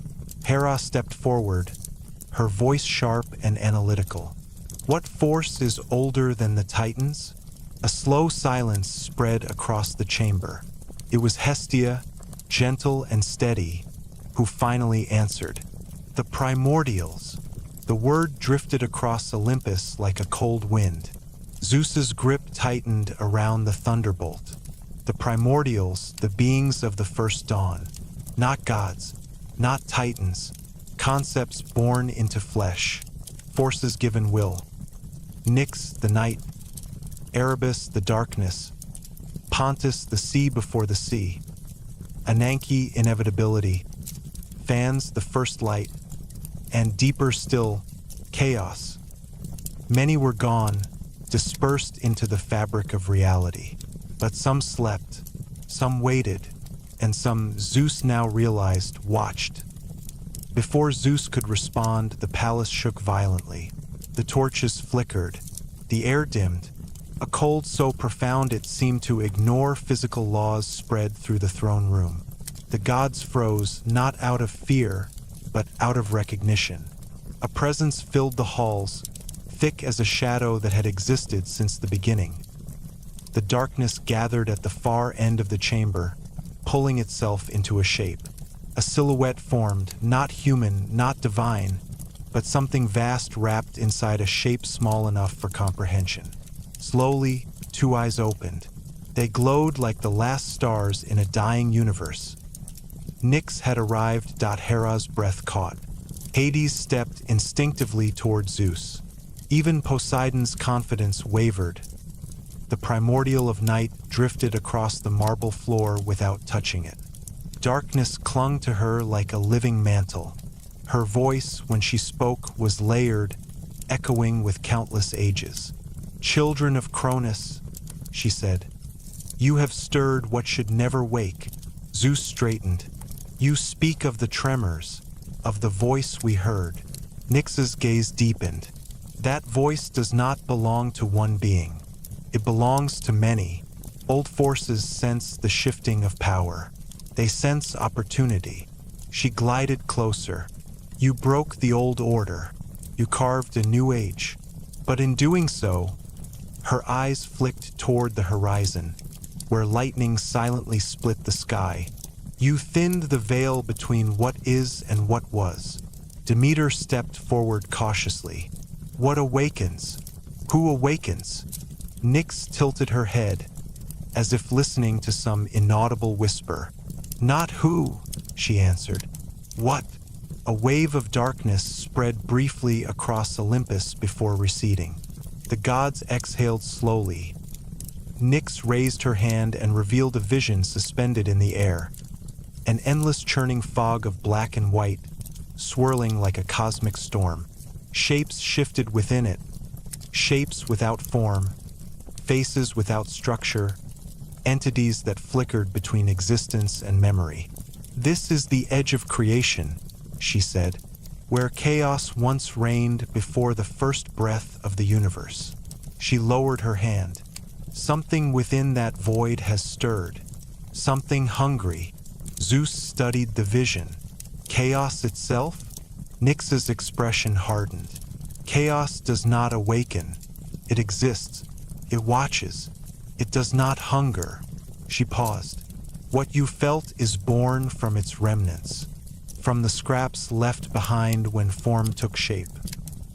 Hera stepped forward, her voice sharp and analytical. "What force is older than the Titans?" A slow silence spread across the chamber. It was Hestia, gentle and steady, who finally answered. "The Primordials." The word drifted across Olympus like a cold wind. Zeus's grip tightened around the thunderbolt. The Primordials, the beings of the first dawn. Not gods, not Titans. Concepts born into flesh. Forces given will. Nyx, the night. Erebus, the darkness. Pontus, the sea before the sea. Ananke, inevitability. Fans, the first light. And deeper still, chaos. Many were gone, dispersed into the fabric of reality. But some slept, some waited, and some, Zeus now realized, watched. Before Zeus could respond, the palace shook violently. The torches flickered. The air dimmed. A cold so profound it seemed to ignore physical laws spread through the throne room. The gods froze, not out of fear, but out of recognition. A presence filled the halls, thick as a shadow that had existed since the beginning. The darkness gathered at the far end of the chamber, pulling itself into a shape. A silhouette formed, not human, not divine, but something vast wrapped inside a shape small enough for comprehension. Slowly, two eyes opened. They glowed like the last stars in a dying universe. Nyx had arrived. Hera's breath caught. Hades stepped instinctively toward Zeus. Even Poseidon's confidence wavered. The primordial of night drifted across the marble floor without touching it. Darkness clung to her like a living mantle. Her voice, when she spoke, was layered, echoing with countless ages. "Children of Cronus," she said, "you have stirred what should never wake." Zeus straightened. "You speak of the tremors, of the voice we heard." Nyx's gaze deepened. "That voice does not belong to one being. It belongs to many. Old forces sense the shifting of power. They sense opportunity." She glided closer. "You broke the old order. You carved a new age. But in doing so," her eyes flicked toward the horizon, where lightning silently split the sky, "you thinned the veil between what is and what was." Demeter stepped forward cautiously. "What awakens? Who awakens?" Nyx tilted her head, as if listening to some inaudible whisper. "Not who," she answered. "What?" A wave of darkness spread briefly across Olympus before receding. The gods exhaled slowly. Nyx raised her hand and revealed a vision suspended in the air. An endless churning fog of black and white, swirling like a cosmic storm. Shapes shifted within it. Shapes without form, faces without structure, entities that flickered between existence and memory. "This is the edge of creation," she said, "where chaos once reigned before the first breath of the universe." She lowered her hand. "Something within that void has stirred. Something hungry." Zeus studied the vision. "Chaos itself?" Nyx's expression hardened. "Chaos does not awaken. It exists. It watches. It does not hunger." She paused. "What you felt is born from its remnants, from the scraps left behind when form took shape.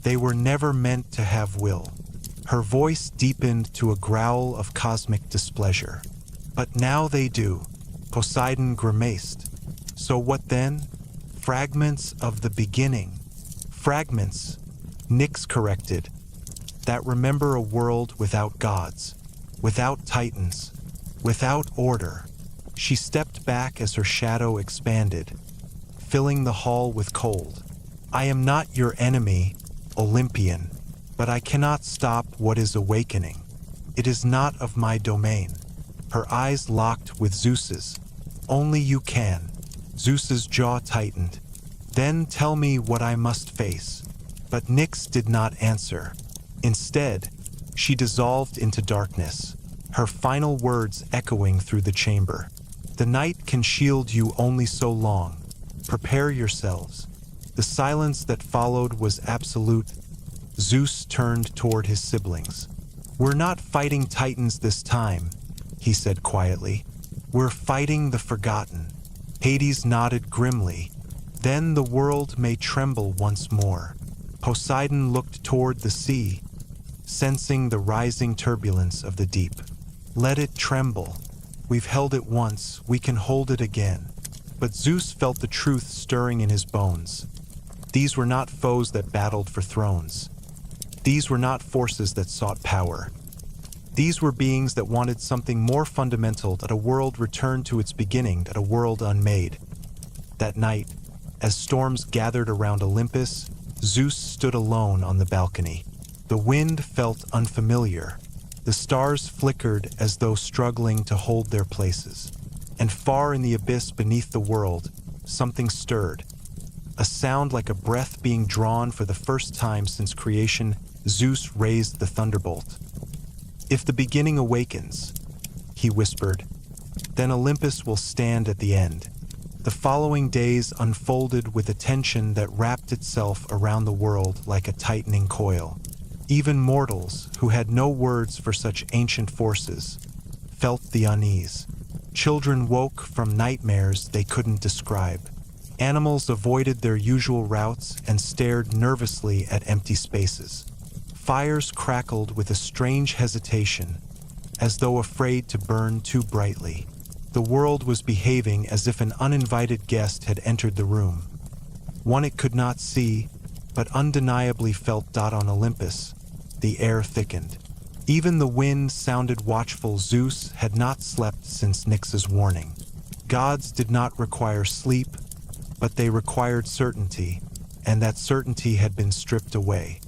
They were never meant to have will." Her voice deepened to a growl of cosmic displeasure. "But now they do." Poseidon grimaced. "So what then? Fragments of the beginning." "Fragments," Nyx corrected, "that remember a world without gods, without titans, without order." She stepped back as her shadow expanded, filling the hall with cold. "I am not your enemy, Olympian, but I cannot stop what is awakening. It is not of my domain." Her eyes locked with Zeus's. "Only you can." Zeus's jaw tightened. "Then tell me what I must face." But Nyx did not answer. Instead, she dissolved into darkness, her final words echoing through the chamber. "The night can shield you only so long. Prepare yourselves." The silence that followed was absolute. Zeus turned toward his siblings. "We're not fighting titans this time," he said quietly. "We're fighting the forgotten." Hades nodded grimly. "Then the world may tremble once more." Poseidon looked toward the sea, sensing the rising turbulence of the deep. "Let it tremble. We've held it once, we can hold it again." But Zeus felt the truth stirring in his bones. These were not foes that battled for thrones. These were not forces that sought power. These were beings that wanted something more fundamental, that a world returned to its beginning, that a world unmade. That night, as storms gathered around Olympus, Zeus stood alone on the balcony. The wind felt unfamiliar. The stars flickered as though struggling to hold their places. And far in the abyss beneath the world, something stirred. A sound like a breath being drawn for the first time since creation. Zeus raised the thunderbolt. "If the beginning awakens," he whispered, "then Olympus will stand at the end." The following days unfolded with a tension that wrapped itself around the world like a tightening coil. Even mortals, who had no words for such ancient forces, felt the unease. Children woke from nightmares they couldn't describe. Animals avoided their usual routes and stared nervously at empty spaces. Fires crackled with a strange hesitation, as though afraid to burn too brightly. The world was behaving as if an uninvited guest had entered the room. One it could not see, but undeniably felt on Olympus. The air thickened. Even the wind sounded watchful. Zeus had not slept since Nyx's warning. Gods did not require sleep, but they required certainty. and that certainty had been stripped away.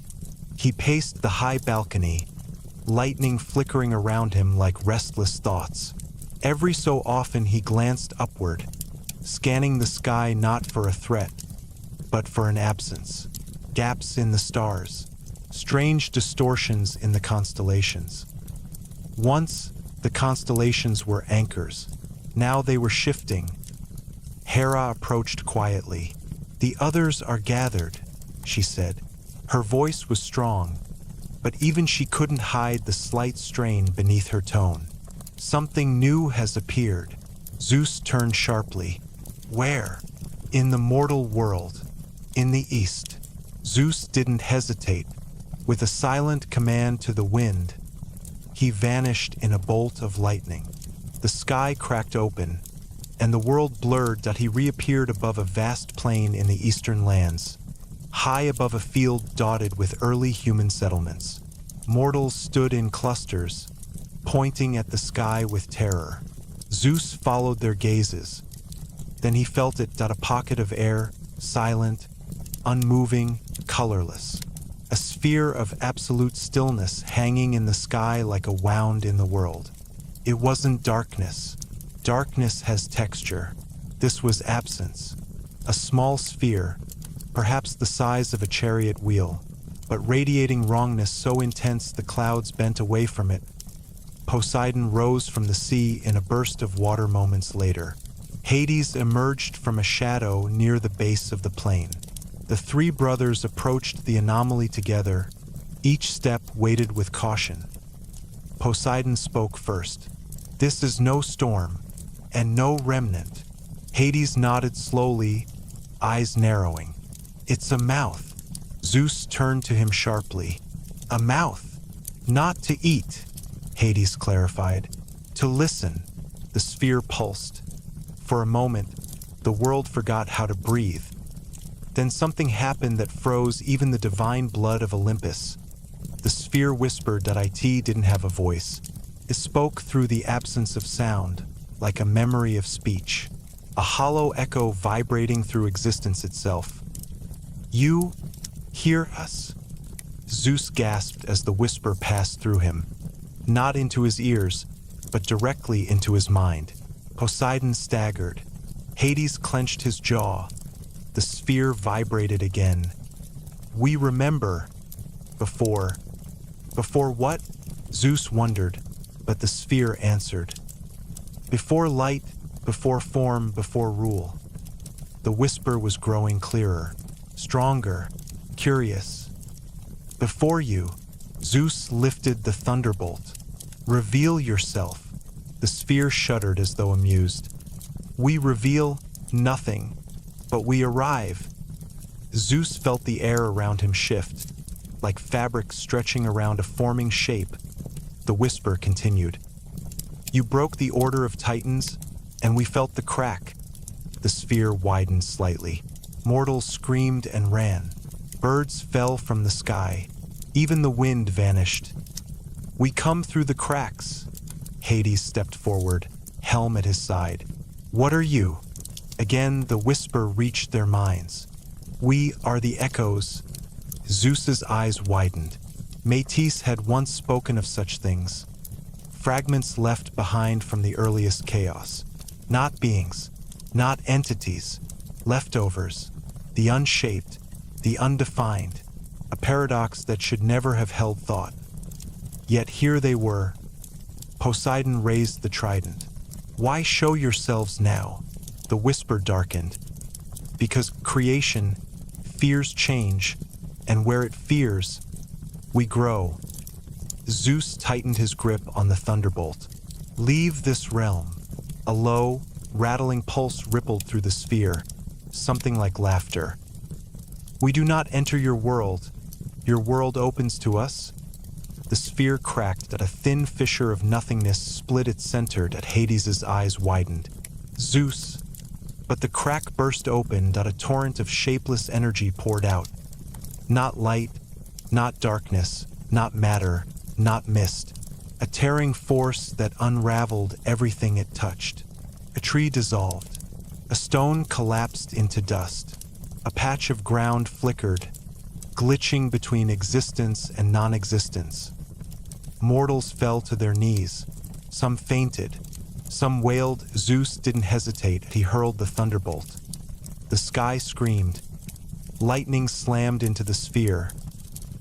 He paced the high balcony, lightning flickering around him like restless thoughts. Every so often he glanced upward, scanning the sky not for a threat, but for an absence. Gaps in the stars, strange distortions in the constellations. Once, the constellations were anchors. Now they were shifting. Hera approached quietly. "The others are gathered," she said. Her voice was strong, but even she couldn't hide the slight strain beneath her tone. "Something new has appeared." Zeus turned sharply. "Where?" "In the mortal world. In the east." Zeus didn't hesitate. With a silent command to the wind, he vanished in a bolt of lightning. The sky cracked open, and the world blurred that he reappeared above a vast plain in the eastern lands, high above a field dotted with early human settlements. Mortals stood in clusters, pointing at the sky with terror. Zeus followed their gazes. Then he felt it that a pocket of air, silent, unmoving, colorless. A sphere of absolute stillness hanging in the sky like a wound in the world. It wasn't darkness. Darkness has texture. This was absence. A small sphere, perhaps the size of a chariot wheel, but radiating wrongness so intense the clouds bent away from it. Poseidon rose from the sea in a burst of water moments later. Hades emerged from a shadow near the base of the plain. The three brothers approached the anomaly together, each step weighted with caution. Poseidon spoke first. "This is no storm, and no remnant." Hades nodded slowly, eyes narrowing. "It's a mouth." Zeus turned to him sharply. "A mouth, not to eat," Hades clarified. "To listen." The sphere pulsed. For a moment, the world forgot how to breathe. Then something happened that froze even the divine blood of Olympus. The sphere whispered that it didn't have a voice. It spoke through the absence of sound, like a memory of speech, a hollow echo vibrating through existence itself. "You hear us?" Zeus gasped as the whisper passed through him, not into his ears, but directly into his mind. Poseidon staggered. Hades clenched his jaw. The sphere vibrated again. "We remember. Before." "Before what?" Zeus wondered, but the sphere answered. "Before light, before form, before rule." The whisper was growing clearer, stronger, curious. "Before you." Zeus lifted the thunderbolt. "Reveal yourself." The sphere shuddered as though amused. "We reveal nothing, but we arrive." Zeus felt the air around him shift, like fabric stretching around a forming shape. The whisper continued. "You broke the order of Titans, and we felt the crack." The sphere widened slightly. Mortals screamed and ran. Birds fell from the sky. Even the wind vanished. "We come through the cracks." Hades stepped forward, helm at his side. "What are you?" Again, the whisper reached their minds. "We are the echoes." Zeus's eyes widened. Métis had once spoken of such things. Fragments left behind from the earliest chaos. Not beings, not entities. Leftovers. The unshaped, the undefined. A paradox that should never have held thought. Yet here they were. Poseidon raised the trident. "Why show yourselves now?" The whisper darkened. "Because creation fears change, and where it fears, we grow." Zeus tightened his grip on the thunderbolt. "Leave this realm." A low, rattling pulse rippled through the sphere, something like laughter. "We do not enter your world. Your world opens to us." The sphere cracked that a thin fissure of nothingness split its center that Hades' eyes widened. "Zeus." But the crack burst open that a torrent of shapeless energy poured out. Not light, not darkness, not matter, not mist. A tearing force that unraveled everything it touched. A tree dissolved. A stone collapsed into dust. A patch of ground flickered, glitching between existence and non-existence. Mortals fell to their knees. Some fainted. Some wailed. Zeus didn't hesitate. He hurled the thunderbolt. The sky screamed. Lightning slammed into the sphere.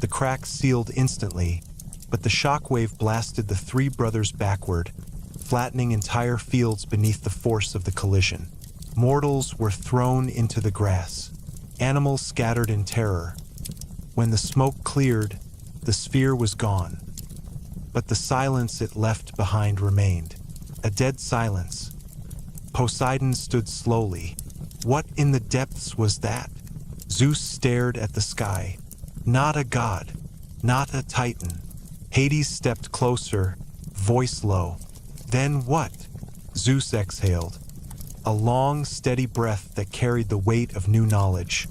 The cracks sealed instantly, but the shockwave blasted the three brothers backward, flattening entire fields beneath the force of the collision. Mortals were thrown into the grass. Animals scattered in terror. When the smoke cleared, the sphere was gone. But the silence it left behind remained. A dead silence. Poseidon stood slowly. What in the depths was that? Zeus stared at the sky. Not a god. Not a titan. Hades stepped closer, voice low. Then what? Zeus exhaled. A long, steady breath that carried the weight of new knowledge.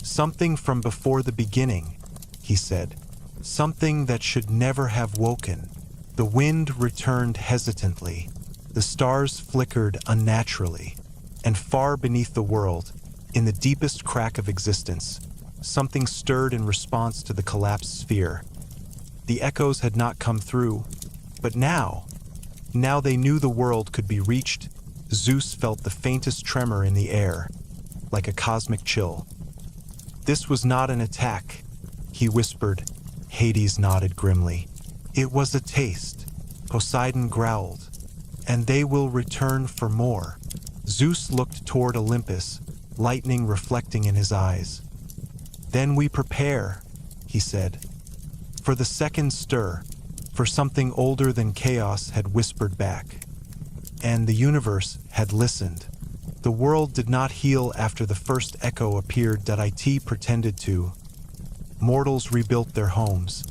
Something from before the beginning, he said. Something that should never have woken. The wind returned hesitantly. The stars flickered unnaturally. And far beneath the world, in the deepest crack of existence, something stirred in response to the collapsed sphere. The echoes had not come through, but now they knew the world could be reached. Zeus felt the faintest tremor in the air, like a cosmic chill. This was not an attack, he whispered. Hades nodded grimly. It was a taste. Poseidon growled. And they will return for more. Zeus looked toward Olympus, lightning reflecting in his eyes. Then we prepare, he said, for the second stir, for something older than chaos had whispered back. And the universe had listened. The world did not heal after the first echo appeared that it pretended to. Mortals rebuilt their homes,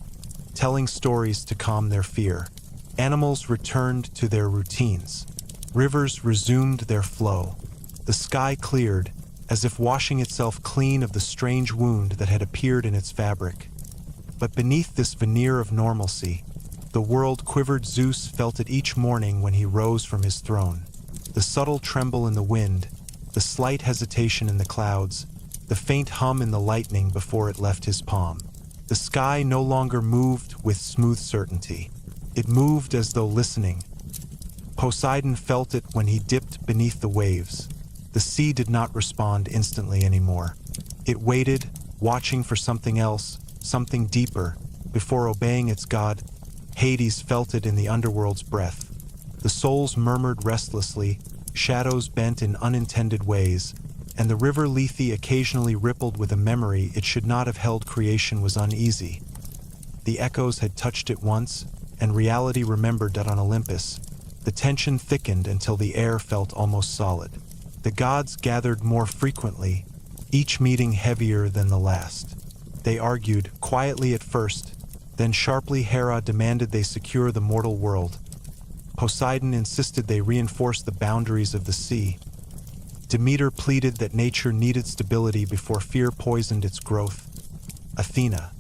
telling stories to calm their fear. Animals returned to their routines. Rivers resumed their flow. The sky cleared, as if washing itself clean of the strange wound that had appeared in its fabric. But beneath this veneer of normalcy, the world quivered. Zeus felt it each morning when he rose from his throne. The subtle tremble in the wind, the slight hesitation in the clouds, the faint hum in the lightning before it left his palm. The sky no longer moved with smooth certainty. It moved as though listening. Poseidon felt it when he dipped beneath the waves. The sea did not respond instantly anymore. It waited, watching for something else, something deeper, before obeying its god. Hades felt it in the underworld's breath. The souls murmured restlessly, shadows bent in unintended ways, and the river Lethe occasionally rippled with a memory it should not have held. Creation was uneasy. The echoes had touched it once, and reality remembered that on Olympus, the tension thickened until the air felt almost solid. The gods gathered more frequently, each meeting heavier than the last. They argued, quietly at first, then sharply. Hera demanded they secure the mortal world. Poseidon insisted they reinforce the boundaries of the sea. Demeter pleaded that nature needed stability before fear poisoned its growth. Athena,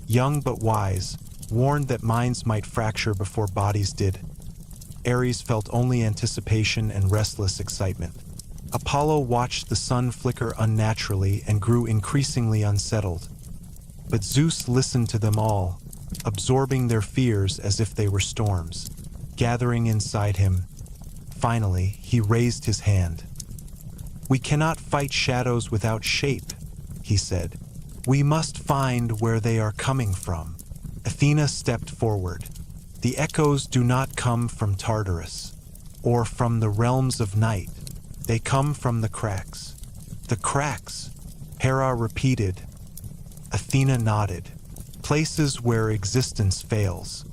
young but wise, warned that minds might fracture before bodies did. Ares felt only anticipation and restless excitement. Apollo watched the sun flicker unnaturally and grew increasingly unsettled. But Zeus listened to them all, absorbing their fears as if they were storms, gathering inside him. Finally, he raised his hand. "We cannot fight shadows without shape," he said. "We must find where they are coming from." Athena stepped forward. "The echoes do not come from Tartarus, or from the realms of night. They come from the cracks." "The cracks," Hera repeated. Athena nodded. "Places where existence fails,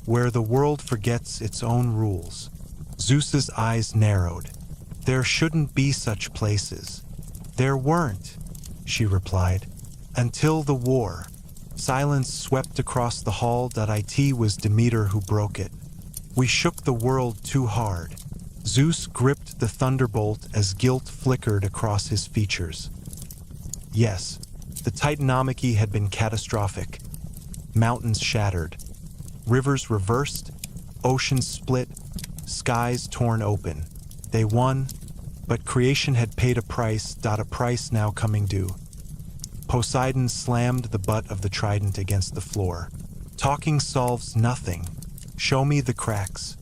where the world forgets its own rules." Zeus's eyes narrowed. "There shouldn't be such places." "There weren't," she replied, "until the war." Silence swept across the hall. It was Demeter who broke it. "We shook the world too hard." Zeus gripped the thunderbolt as guilt flickered across his features. Yes, the Titanomachy had been catastrophic. Mountains shattered, rivers reversed, oceans split, skies torn open. They won, But creation had paid a price now coming due. Poseidon slammed the butt of the trident against the floor. Talking solves nothing. Show me the cracks.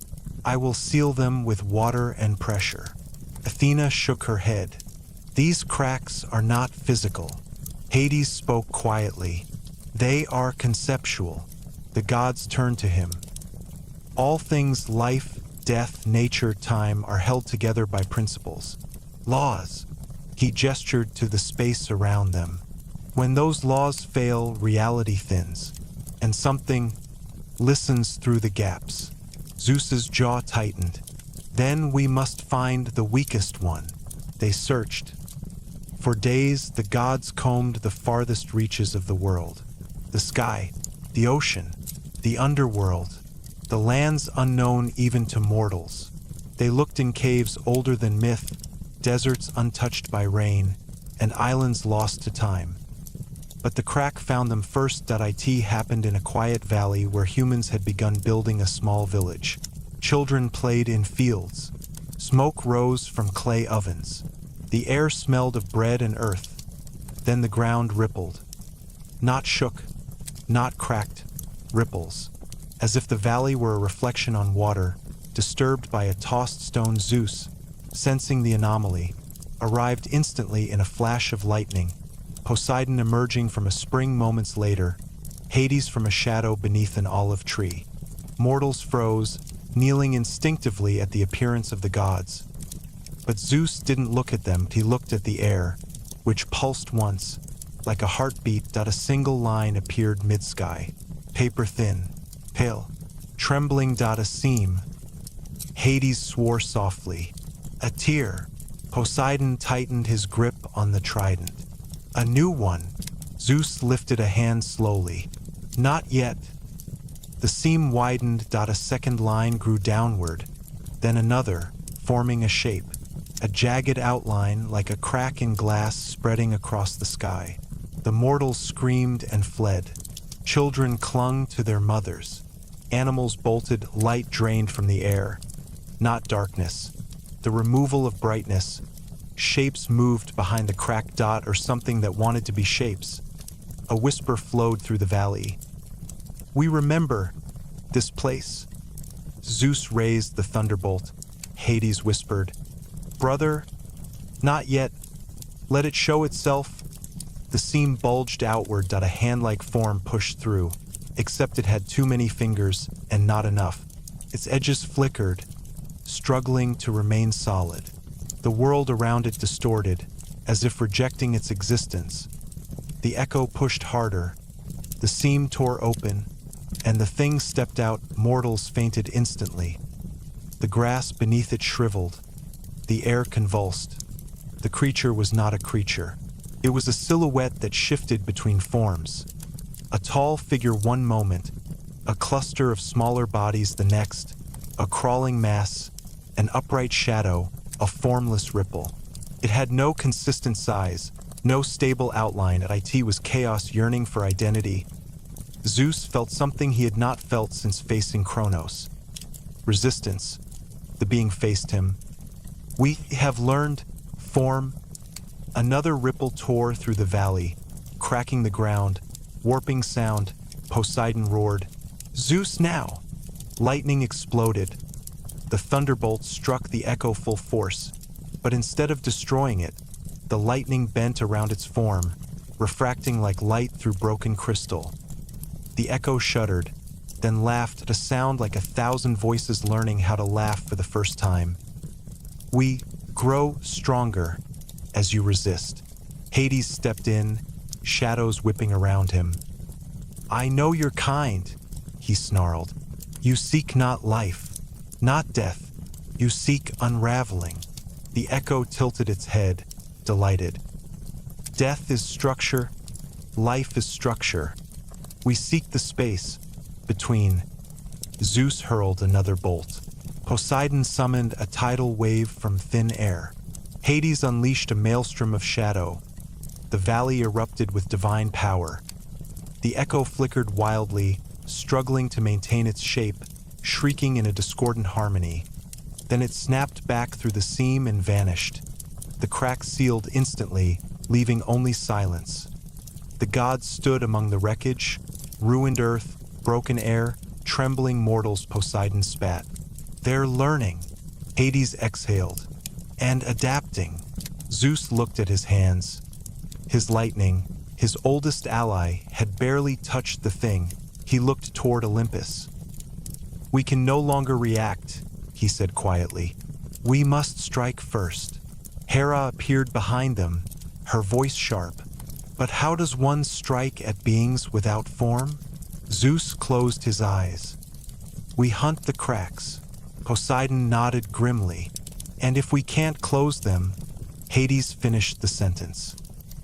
I will seal them with water and pressure. Athena shook her head. These cracks are not physical. Hades spoke quietly. They are conceptual. The gods turned to him. All things life, death, nature, time are held together by principles. Laws. He gestured to the space around them. When those laws fail, reality thins, and something listens through the gaps. Zeus's jaw tightened. Then we must find the weakest one. They searched. For days, the gods combed the farthest reaches of the world. The sky, the ocean, the underworld, the lands unknown even to mortals. They looked in caves older than myth, deserts untouched by rain, and islands lost to time. But the crack found them first. It happened in a quiet valley where humans had begun building a small village. Children played in fields. Smoke rose from clay ovens. The air smelled of bread and earth. Then the ground rippled. Not shook, not cracked, ripples. As if the valley were a reflection on water, disturbed by a tossed stone. Zeus, sensing the anomaly, arrived instantly in a flash of lightning. Poseidon emerging from a spring moments later, Hades from a shadow beneath an olive tree. Mortals froze, kneeling instinctively at the appearance of the gods. But Zeus didn't look at them, he looked at the air, which pulsed once, like a heartbeat. A single line appeared mid-sky, paper thin, pale, trembling. A seam. Hades swore softly. A tear. Poseidon tightened his grip on the trident. A new one. Zeus lifted a hand slowly. Not yet. The seam widened. A second line grew downward, then another, forming a shape, a jagged outline like a crack in glass spreading across the sky. The mortals screamed and fled. Children clung to their mothers. Animals bolted, light drained from the air. Not darkness. The removal of brightness. Shapes moved behind the cracked dot, or something that wanted to be shapes. A whisper flowed through the valley. We remember this place. Zeus raised the thunderbolt. Hades whispered, Brother, not yet. Let it show itself. The seam bulged outward. A hand-like form pushed through, except it had too many fingers and not enough. Its edges flickered, struggling to remain solid. The world around it distorted, as if rejecting its existence. The echo pushed harder. The seam tore open, and the thing stepped out. Mortals fainted instantly. The grass beneath it shriveled. The air convulsed. The creature was not a creature. It was a silhouette that shifted between forms. A tall figure one moment, a cluster of smaller bodies the next, a crawling mass, an upright shadow, a formless ripple. It had no consistent size, no stable outline. It was chaos yearning for identity. Zeus felt something he had not felt since facing Kronos. Resistance. The being faced him. We have learned form. Another ripple tore through the valley, cracking the ground, warping sound. Poseidon roared, Zeus now! Lightning exploded. The thunderbolt struck the echo full force, but instead of destroying it, the lightning bent around its form, refracting like light through broken crystal. The echo shuddered, then laughed at a sound like 1,000 voices learning how to laugh for the first time. We grow stronger as you resist. Hades stepped in, shadows whipping around him. I know you're kind, he snarled. You seek not life, not death. You seek unraveling. The echo tilted its head, delighted. Death is structure, life is structure. We seek the space between. Zeus hurled another bolt. Poseidon summoned a tidal wave from thin air. Hades unleashed a maelstrom of shadow. The valley erupted with divine power. The echo flickered wildly, struggling to maintain its shape, shrieking in a discordant harmony. Then it snapped back through the seam and vanished. The crack sealed instantly, leaving only silence. The gods stood among the wreckage, ruined earth, broken air, trembling mortals. Poseidon spat. "They're learning," Hades exhaled. "And adapting." Zeus looked at his hands. His lightning, his oldest ally, had barely touched the thing. He looked toward Olympus. "We can no longer react," he said quietly. "We must strike first." Hera appeared behind them, her voice sharp. "But how does one strike at beings without form?" Zeus closed his eyes. "We hunt the cracks." Poseidon nodded grimly. "And if we can't close them," Hades finished the sentence,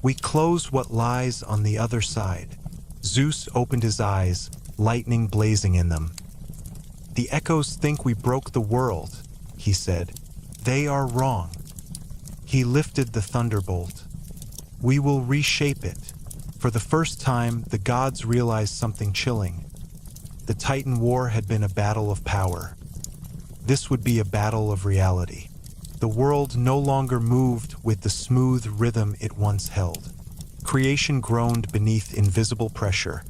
"we close what lies on the other side." Zeus opened his eyes, lightning blazing in them. "The echoes think we broke the world," he said. "They are wrong." He lifted the thunderbolt. "We will reshape it." For the first time, the gods realized something chilling. The Titan War had been a battle of power. This would be a battle of reality. The world no longer moved with the smooth rhythm it once held. Creation groaned beneath invisible pressure.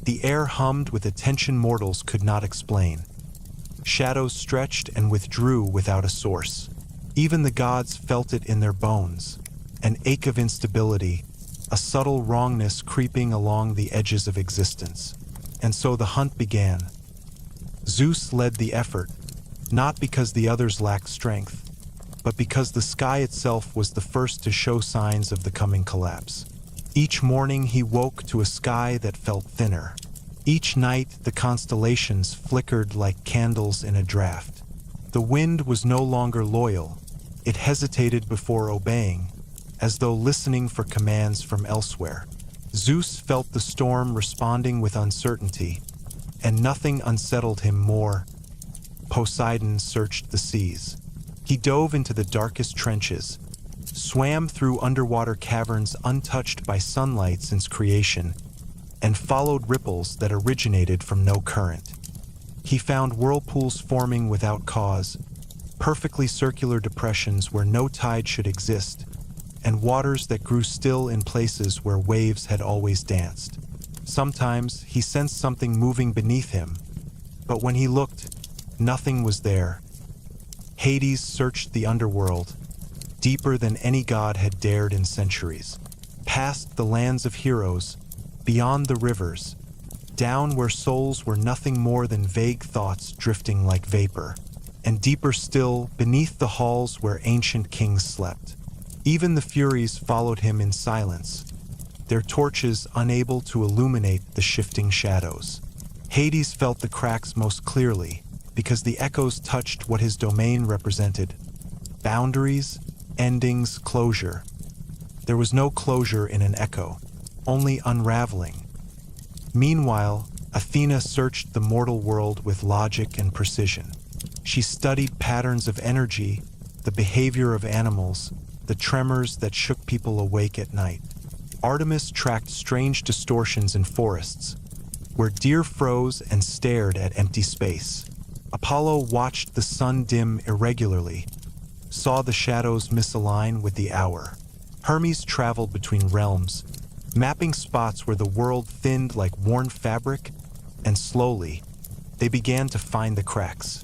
The air hummed with a tension mortals could not explain. Shadows stretched and withdrew without a source. Even the gods felt it in their bones, an ache of instability, a subtle wrongness creeping along the edges of existence. And so the hunt began. Zeus led the effort, not because the others lacked strength, but because the sky itself was the first to show signs of the coming collapse. Each morning he woke to a sky that felt thinner. Each night the constellations flickered like candles in a draft. The wind was no longer loyal. It hesitated before obeying, as though listening for commands from elsewhere. Zeus felt the storm responding with uncertainty, and nothing unsettled him more. Poseidon searched the seas. He dove into the darkest trenches, swam through underwater caverns untouched by sunlight since creation, and followed ripples that originated from no current. He found whirlpools forming without cause, perfectly circular depressions where no tide should exist, and waters that grew still in places where waves had always danced. Sometimes he sensed something moving beneath him, but when he looked, nothing was there. Hades searched the underworld, deeper than any god had dared in centuries, past the lands of heroes, beyond the rivers, down where souls were nothing more than vague thoughts drifting like vapor, and deeper still, beneath the halls where ancient kings slept. Even the Furies followed him in silence, their torches unable to illuminate the shifting shadows. Hades felt the cracks most clearly, because the echoes touched what his domain represented: boundaries, endings, closure. There was no closure in an echo, only unraveling. Meanwhile, Athena searched the mortal world with logic and precision. She studied patterns of energy, the behavior of animals, the tremors that shook people awake at night. Artemis tracked strange distortions in forests, where deer froze and stared at empty space. Apollo watched the sun dim irregularly, saw the shadows misalign with the hour. Hermes traveled between realms, mapping spots where the world thinned like worn fabric, and slowly, they began to find the cracks.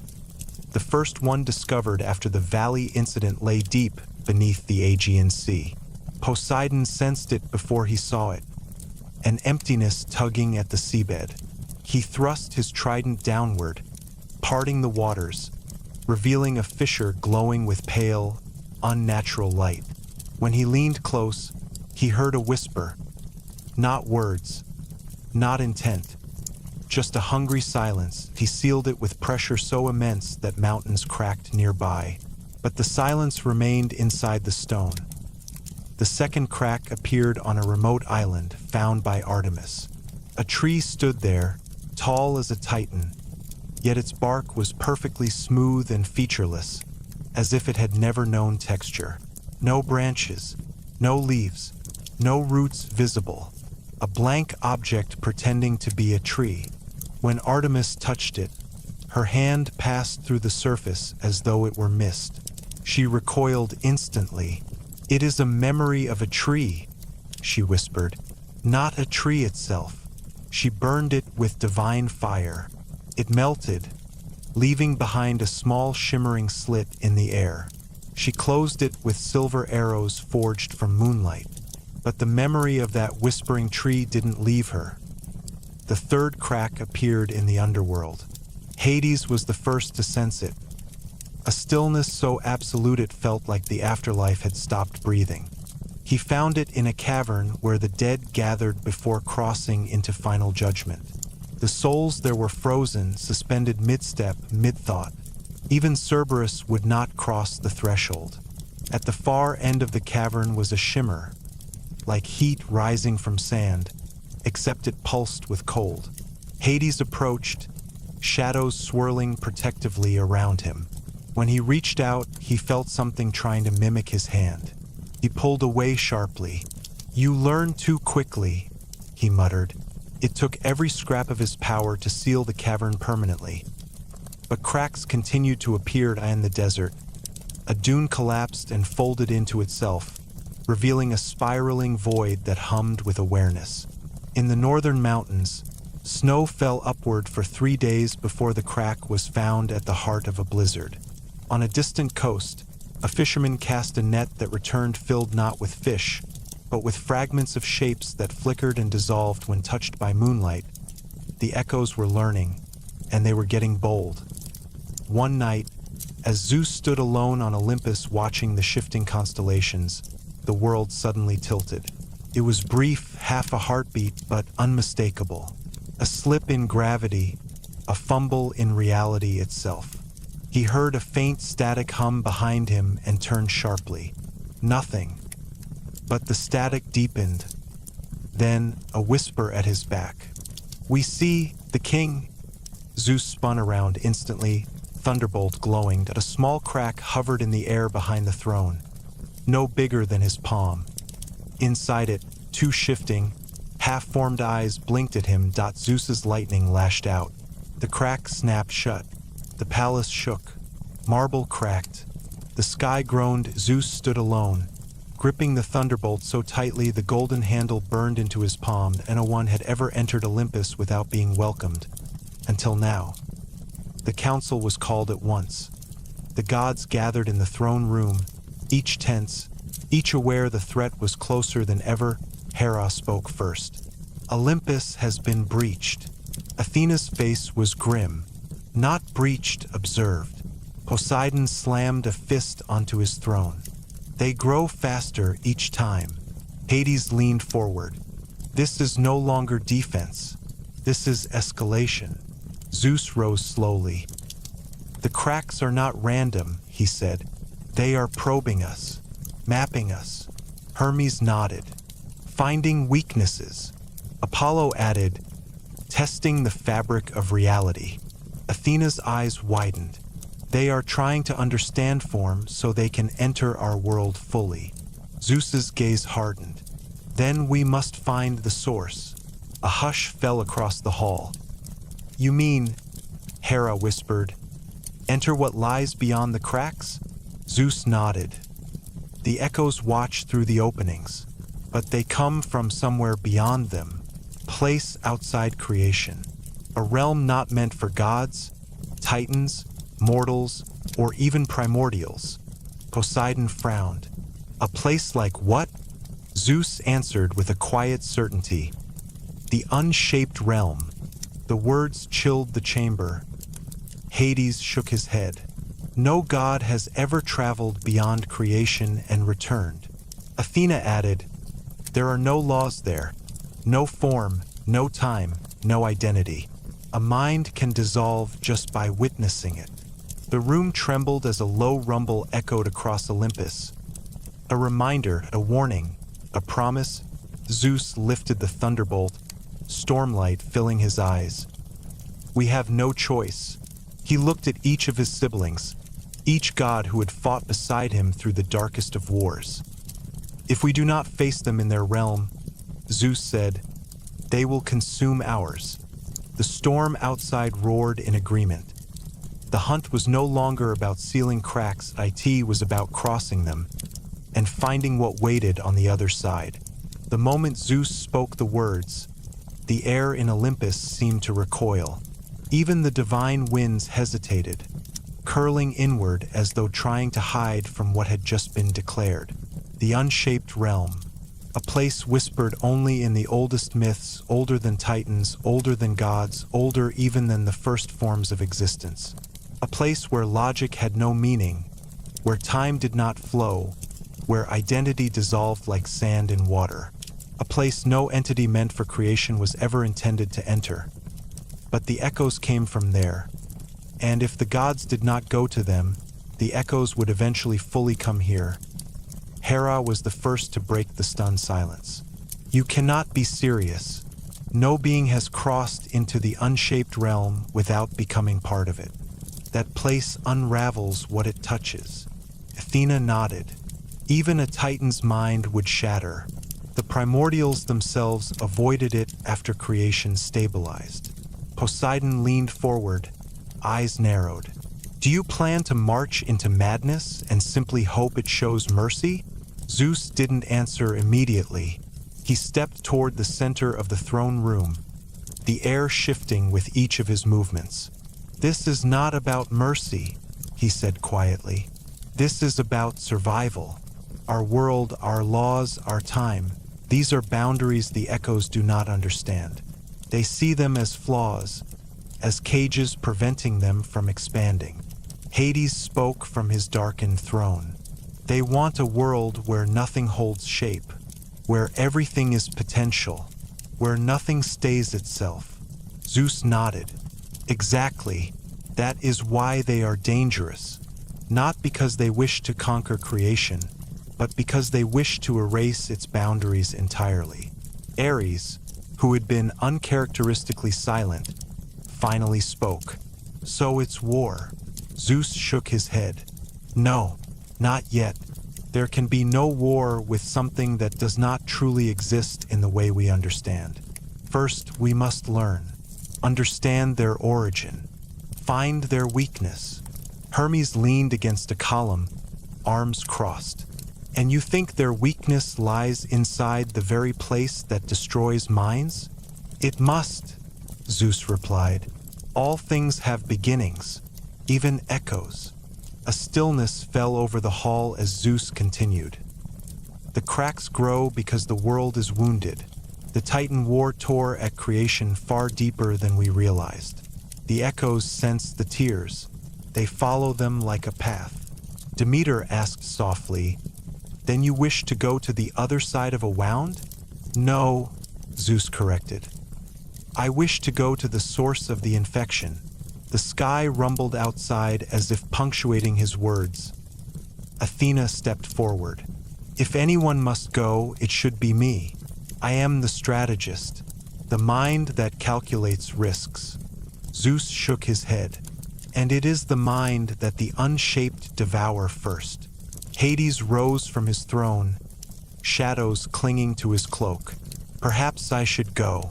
The first one discovered after the valley incident lay deep beneath the Aegean Sea. Poseidon sensed it before he saw it, an emptiness tugging at the seabed. He thrust his trident downward, parting the waters, revealing a fissure glowing with pale, unnatural light. When he leaned close, he heard a whisper. Not words, not intent, just a hungry silence. He sealed it with pressure so immense that mountains cracked nearby. But the silence remained inside the stone. The second crack appeared on a remote island found by Artemis. A tree stood there, tall as a titan, yet its bark was perfectly smooth and featureless, as if it had never known texture. No branches, no leaves, no roots visible. A blank object pretending to be a tree. When Artemis touched it, her hand passed through the surface as though it were mist. She recoiled instantly, "It is a memory of a tree," she whispered. "Not a tree itself. She burned it with divine fire. It melted, leaving behind a small shimmering slit in the air. She closed it with silver arrows forged from moonlight. But the memory of that whispering tree didn't leave her. The third crack appeared in the underworld. Hades was the first to sense it. A stillness so absolute it felt like the afterlife had stopped breathing. He found it in a cavern where the dead gathered before crossing into final judgment. The souls there were frozen, suspended mid-step, mid-thought. Even Cerberus would not cross the threshold. At the far end of the cavern was a shimmer, like heat rising from sand, except it pulsed with cold. Hades approached, shadows swirling protectively around him. When he reached out, he felt something trying to mimic his hand. He pulled away sharply. "You learn too quickly," he muttered. It took every scrap of his power to seal the cavern permanently. But cracks continued to appear in the desert. A dune collapsed and folded into itself, revealing a spiraling void that hummed with awareness. In the northern mountains, snow fell upward for 3 days before the crack was found at the heart of a blizzard. On a distant coast, a fisherman cast a net that returned filled not with fish, but with fragments of shapes that flickered and dissolved when touched by moonlight. The echoes were learning, and they were getting bold. One night, as Zeus stood alone on Olympus watching the shifting constellations, the world suddenly tilted. It was brief, half a heartbeat, but unmistakable. A slip in gravity, a fumble in reality itself. He heard a faint static hum behind him and turned sharply. Nothing. But the static deepened. Then a whisper at his back. "We see the king." Zeus spun around instantly, thunderbolt glowing. A small crack hovered in the air behind the throne, no bigger than his palm. Inside it, 2 shifting, half-formed eyes blinked at him. Zeus's lightning lashed out. The crack snapped shut. The palace shook. Marble cracked. The sky groaned. Zeus stood alone, gripping the thunderbolt so tightly the golden handle burned into his palm, and no one had ever entered Olympus without being welcomed. Until now. The council was called at once. The gods gathered in the throne room, each tense, each aware the threat was closer than ever. Hera spoke first. "Olympus has been breached." Athena's face was grim. "Not breached, observed." Poseidon slammed a fist onto his throne. "They grow faster each time." Hades leaned forward. "This is no longer defense. This is escalation." Zeus rose slowly. "The cracks are not random," he said. "They are probing us, mapping us." Hermes nodded. "Finding weaknesses." Apollo added, "Testing the fabric of reality." Athena's eyes widened. "They are trying to understand form so they can enter our world fully." Zeus's gaze hardened. "Then we must find the source." A hush fell across the hall. "You mean," Hera whispered, "enter what lies beyond the cracks?" Zeus nodded. "The echoes watch through the openings, but they come from somewhere beyond them, place outside creation. A realm not meant for gods, titans, mortals, or even primordials." Poseidon frowned. "A place like what?" Zeus answered with a quiet certainty. "The Unshaped Realm." The words chilled the chamber. Hades shook his head. "No god has ever traveled beyond creation and returned." Athena added, "There are no laws there. No form, no time, no identity. A mind can dissolve just by witnessing it." The room trembled as a low rumble echoed across Olympus. A reminder, a warning, a promise. Zeus lifted the thunderbolt, stormlight filling his eyes. "We have no choice." He looked at each of his siblings, each god who had fought beside him through the darkest of wars. "If we do not face them in their realm," Zeus said, "they will consume ours." The storm outside roared in agreement. The hunt was no longer about sealing cracks, it was about crossing them. and finding what waited on the other side. The moment Zeus spoke the words, the air in Olympus seemed to recoil. Even the divine winds hesitated, curling inward as though trying to hide from what had just been declared. The Unshaped Realm, a place whispered only in the oldest myths, older than titans, older than gods, older even than the first forms of existence. A place where logic had no meaning, where time did not flow, where identity dissolved like sand in water. A place no entity meant for creation was ever intended to enter. But the echoes came from there, and if the gods did not go to them, the echoes would eventually fully come here. Hera was the first to break the stunned silence. You cannot be serious. No being has crossed into the Unshaped Realm without becoming part of it. That place unravels what it touches. Athena nodded. Even a titan's mind would shatter. The primordials themselves avoided it after creation stabilized. Poseidon leaned forward, eyes narrowed. Do you plan to march into madness and simply hope it shows mercy? Zeus didn't answer immediately. He stepped toward the center of the throne room, the air shifting with each of his movements. This is not about mercy, he said quietly. This is about survival. Our world, our laws, our time. These are boundaries the echoes do not understand. They see them as flaws, as cages preventing them from expanding. Hades spoke from his darkened throne. They want a world where nothing holds shape, where everything is potential, where nothing stays itself. Zeus nodded. Exactly. That is why they are dangerous. Not because they wish to conquer creation, but because they wish to erase its boundaries entirely. Ares, who had been uncharacteristically silent, finally spoke. So it's war. Zeus shook his head. No, not yet. There can be no war with something that does not truly exist in the way we understand. First, we must learn. Understand their origin. Find their weakness. Hermes leaned against a column, arms crossed. And you think their weakness lies inside the very place that destroys minds? It must, Zeus replied. All things have beginnings, even echoes. A stillness fell over the hall as Zeus continued. The cracks grow because the world is wounded. The Titan war tore at creation far deeper than we realized. The echoes sense the tears. They follow them like a path. Demeter asked softly, "Then you wish to go to the other side of a wound?" "No," Zeus corrected. "I wish to go to the source of the infection." The sky rumbled outside as if punctuating his words. Athena stepped forward. "If anyone must go, it should be me. I am the strategist, the mind that calculates risks." Zeus shook his head. "And it is the mind that the unshaped devour first." Hades rose from his throne, shadows clinging to his cloak. "Perhaps I should go.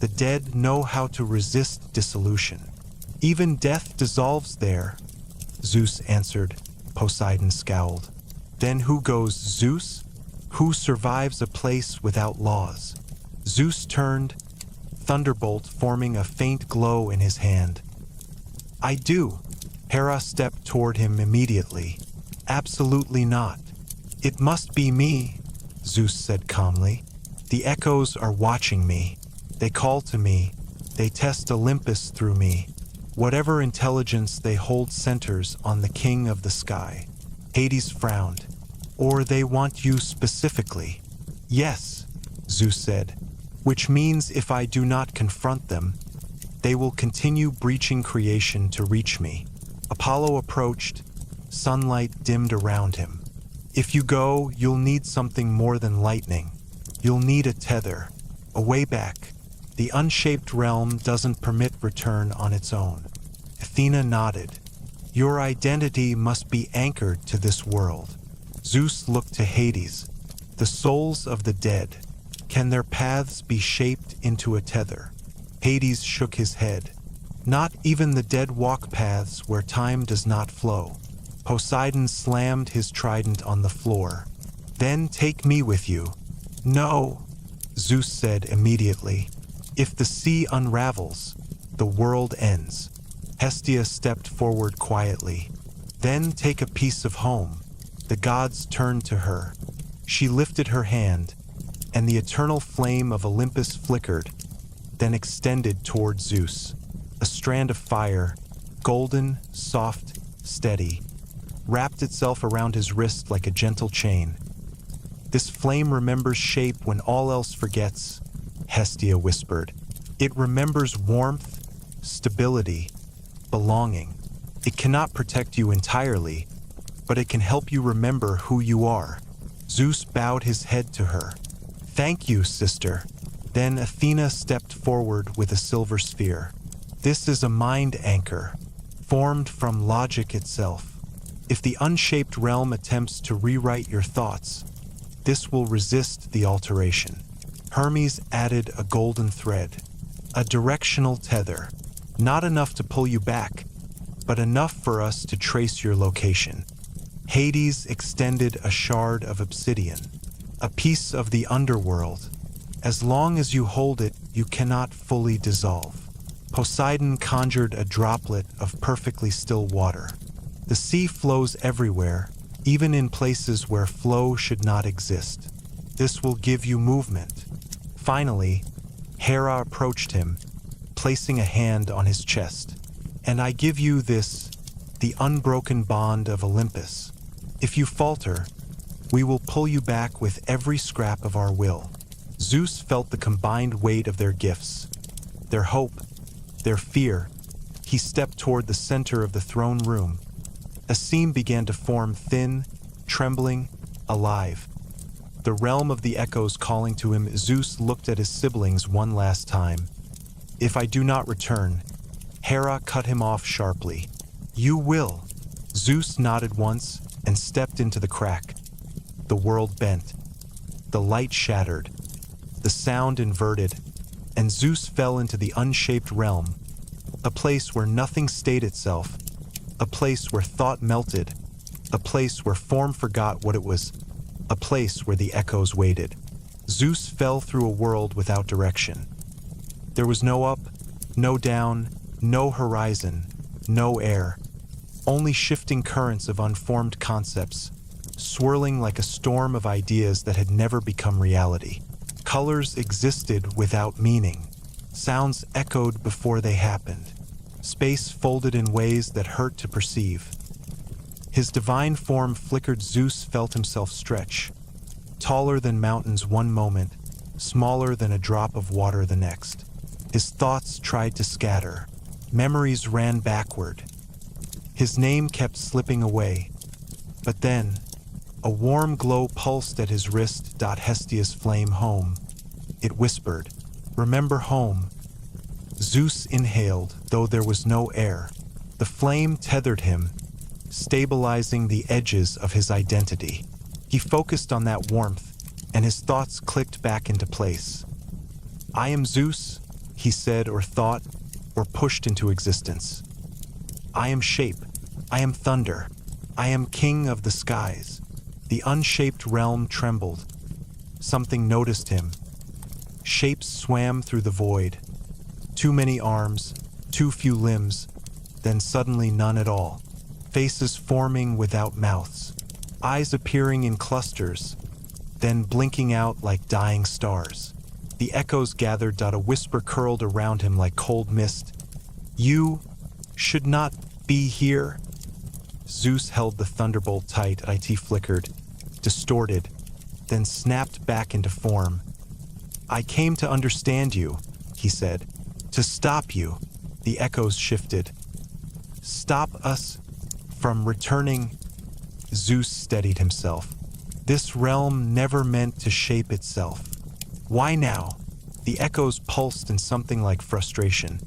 The dead know how to resist dissolution. Even death dissolves there," Zeus answered. Poseidon scowled. "Then who goes, Zeus? Who survives a place without laws?" Zeus turned, thunderbolt forming a faint glow in his hand. "I do." Hera stepped toward him immediately. "Absolutely not. It must be me," Zeus said calmly. "The echoes are watching me. They call to me. They test Olympus through me. Whatever intelligence they hold centers on the king of the sky." Hades frowned. "Or they want you specifically." "Yes," Zeus said, "which means if I do not confront them, they will continue breaching creation to reach me." Apollo approached, sunlight dimmed around him. "If you go, you'll need something more than lightning. You'll need a tether, a way back. The Unshaped Realm doesn't permit return on its own." Athena nodded. "Your identity must be anchored to this world." Zeus looked to Hades. "The souls of the dead, can their paths be shaped into a tether?" Hades shook his head. "Not even the dead walk paths where time does not flow." Poseidon slammed his trident on the floor. Then take me with you. No, Zeus said immediately. If the sea unravels, the world ends. Hestia stepped forward quietly. Then take a piece of home. The gods turned to her. She lifted her hand, and the eternal flame of Olympus flickered, then extended toward Zeus. A strand of fire, golden, soft, steady, wrapped itself around his wrist like a gentle chain. This flame remembers shape when all else forgets, Hestia whispered. It remembers warmth, stability, belonging. It cannot protect you entirely, but it can help you remember who you are. Zeus bowed his head to her. Thank you, sister. Then Athena stepped forward with a silver sphere. This is a mind anchor, formed from logic itself. If the unshaped realm attempts to rewrite your thoughts, this will resist the alteration. Hermes added a golden thread, a directional tether, not enough to pull you back, but enough for us to trace your location. Hades extended a shard of obsidian, a piece of the underworld. As long as you hold it, you cannot fully dissolve. Poseidon conjured a droplet of perfectly still water. The sea flows everywhere, even in places where flow should not exist. This will give you movement. Finally, Hera approached him, placing a hand on his chest. And I give you this, the unbroken bond of Olympus. If you falter, we will pull you back with every scrap of our will. Zeus felt the combined weight of their gifts, their hope, their fear. He stepped toward the center of the throne room. A seam began to form, thin, trembling, alive. The realm of the echoes calling to him. Zeus looked at his siblings one last time. If I do not return, Hera cut him off sharply. You will. Zeus nodded once and stepped into the crack. The world bent. The light shattered. The sound inverted, and Zeus fell into the unshaped realm, a place where nothing stayed itself, a place where thought melted, a place where form forgot what it was, a place where the echoes waited. Zeus fell through a world without direction. There was no up, no down, no horizon, no air, only shifting currents of unformed concepts, swirling like a storm of ideas that had never become reality. Colors existed without meaning. Sounds echoed before they happened. Space folded in ways that hurt to perceive. His divine form flickered. Zeus felt himself stretch. Taller than mountains one moment, smaller than a drop of water the next. His thoughts tried to scatter. Memories ran backward. His name kept slipping away. But then, a warm glow pulsed at his wrist. Hestia's flame. Home. It whispered, remember home. Zeus inhaled, though there was no air. The flame tethered him, stabilizing the edges of his identity. He focused on that warmth, and his thoughts clicked back into place. I am Zeus, he said or thought, or pushed into existence. I am shape. I am thunder. I am king of the skies. The unshaped realm trembled. Something noticed him. Shapes swam through the void. Too many arms, too few limbs, then suddenly none at all. Faces forming without mouths. Eyes appearing in clusters, then blinking out like dying stars. The echoes gathered. A whisper curled around him like cold mist. You should not be here. Zeus held the thunderbolt tight. It flickered, distorted, then snapped back into form. I came to understand you, he said. To stop you. The echoes shifted. Stop us from returning. Zeus steadied himself. This realm never meant to shape itself. Why now? The echoes pulsed in something like frustration.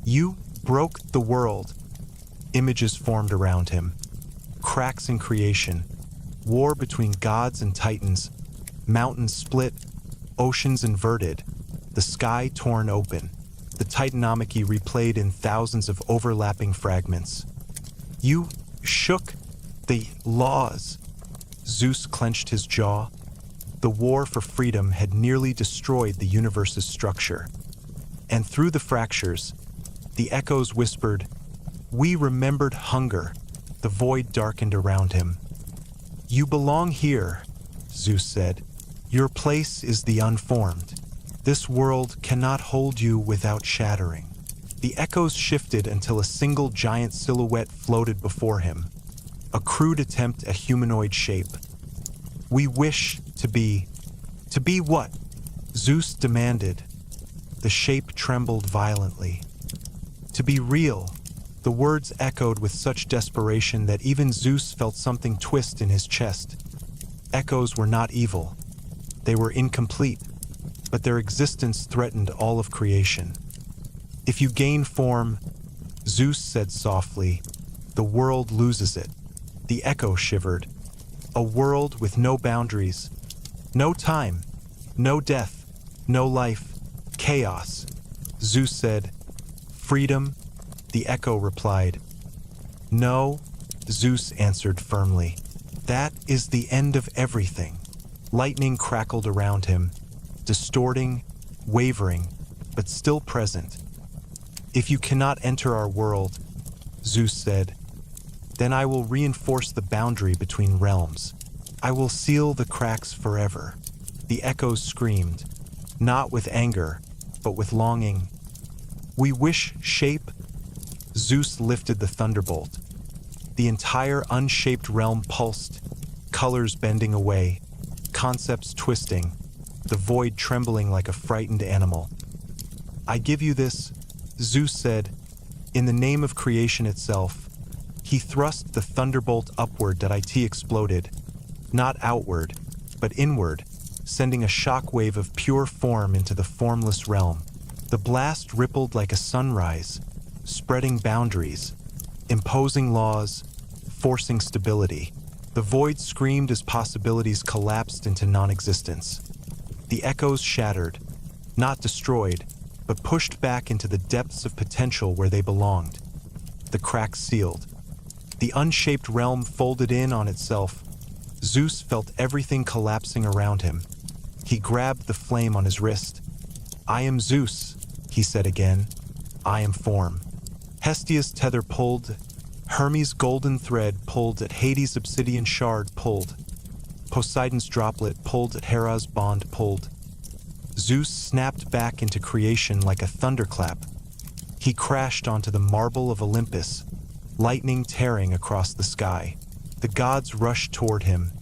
You broke the world. Images formed around him. Cracks in creation. War between gods and titans. Mountains split. Oceans inverted. The sky torn open. The Titanomachy replayed in thousands of overlapping fragments. You shook the laws. Zeus clenched his jaw. The war for freedom had nearly destroyed the universe's structure. And through the fractures, the echoes whispered, "We remembered hunger." The void darkened around him. "You belong here," Zeus said. "Your place is the unformed. This world cannot hold you without shattering." The echoes shifted until a single giant silhouette floated before him, a crude attempt at humanoid shape. "We wish to be..." "To be what?" Zeus demanded. The shape trembled violently. "To be real." The words echoed with such desperation that even Zeus felt something twist in his chest. Echoes were not evil. They were incomplete, but their existence threatened all of creation. "If you gain form," Zeus said softly, "the world loses it." The echo shivered. "A world with no boundaries, no time, no death, no life, chaos." Zeus said, "Freedom?" The echo replied, "No," Zeus answered firmly. "That is the end of everything." Lightning crackled around him, distorting, wavering, but still present. "If you cannot enter our world," Zeus said, "then I will reinforce the boundary between realms. I will seal the cracks forever." The echoes screamed, not with anger, but with longing. "We wish shape." Zeus lifted the thunderbolt. The entire unshaped realm pulsed, colors bending away, concepts twisting, the void trembling like a frightened animal. "I give you this," Zeus said, "in the name of creation itself." He thrust the thunderbolt upward that it exploded, not outward, but inward, sending a shockwave of pure form into the formless realm. The blast rippled like a sunrise, spreading boundaries, imposing laws, forcing stability. The void screamed as possibilities collapsed into non-existence. The echoes shattered, not destroyed, but pushed back into the depths of potential where they belonged. The cracks sealed. The unshaped realm folded in on itself. Zeus felt everything collapsing around him. He grabbed the flame on his wrist. "I am Zeus," he said again. "I am form." Hestia's tether pulled. Hermes' golden thread pulled at Hades' obsidian shard pulled. Poseidon's droplet pulled at Hera's bond pulled. Zeus snapped back into creation like a thunderclap. He crashed onto the marble of Olympus, lightning tearing across the sky. The gods rushed toward him.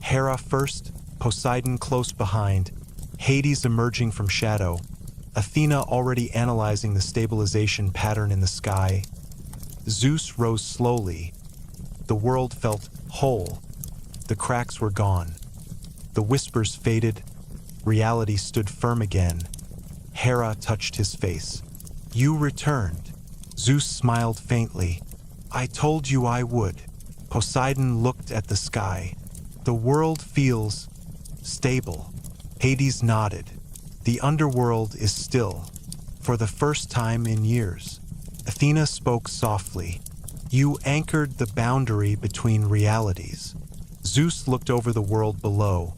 Hera first, Poseidon close behind, Hades emerging from shadow, Athena already analyzing the stabilization pattern in the sky. Zeus rose slowly. The world felt whole. The cracks were gone. The whispers faded. Reality stood firm again. Hera touched his face. "You returned." Zeus smiled faintly. "I told you I would." Poseidon looked at the sky. "The world feels stable." Hades nodded. "The underworld is still, for the first time in years." Athena spoke softly. "You anchored the boundary between realities." Zeus looked over the world below.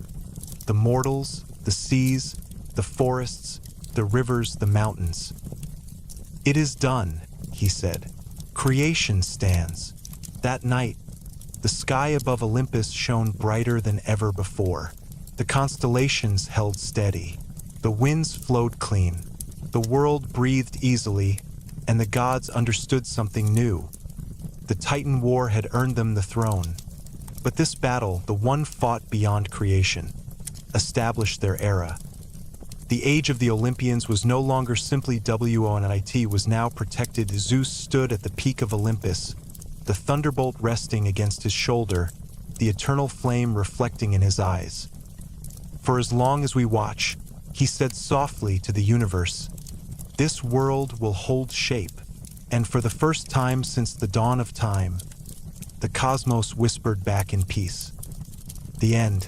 The mortals, the seas, the forests, the rivers, the mountains. "It is done," he said. "Creation stands." That night, the sky above Olympus shone brighter than ever before. The constellations held steady. The winds flowed clean. The world breathed easily, and the gods understood something new. The Titan War had earned them the throne. But this battle, the one fought beyond creation, established their era. The age of the Olympians was no longer simply WONIT, was now protected. Zeus stood at the peak of Olympus, the thunderbolt resting against his shoulder, the eternal flame reflecting in his eyes. "For as long as we watch," he said softly to the universe, "this world will hold shape." And for the first time since the dawn of time, the cosmos whispered back in peace. The end.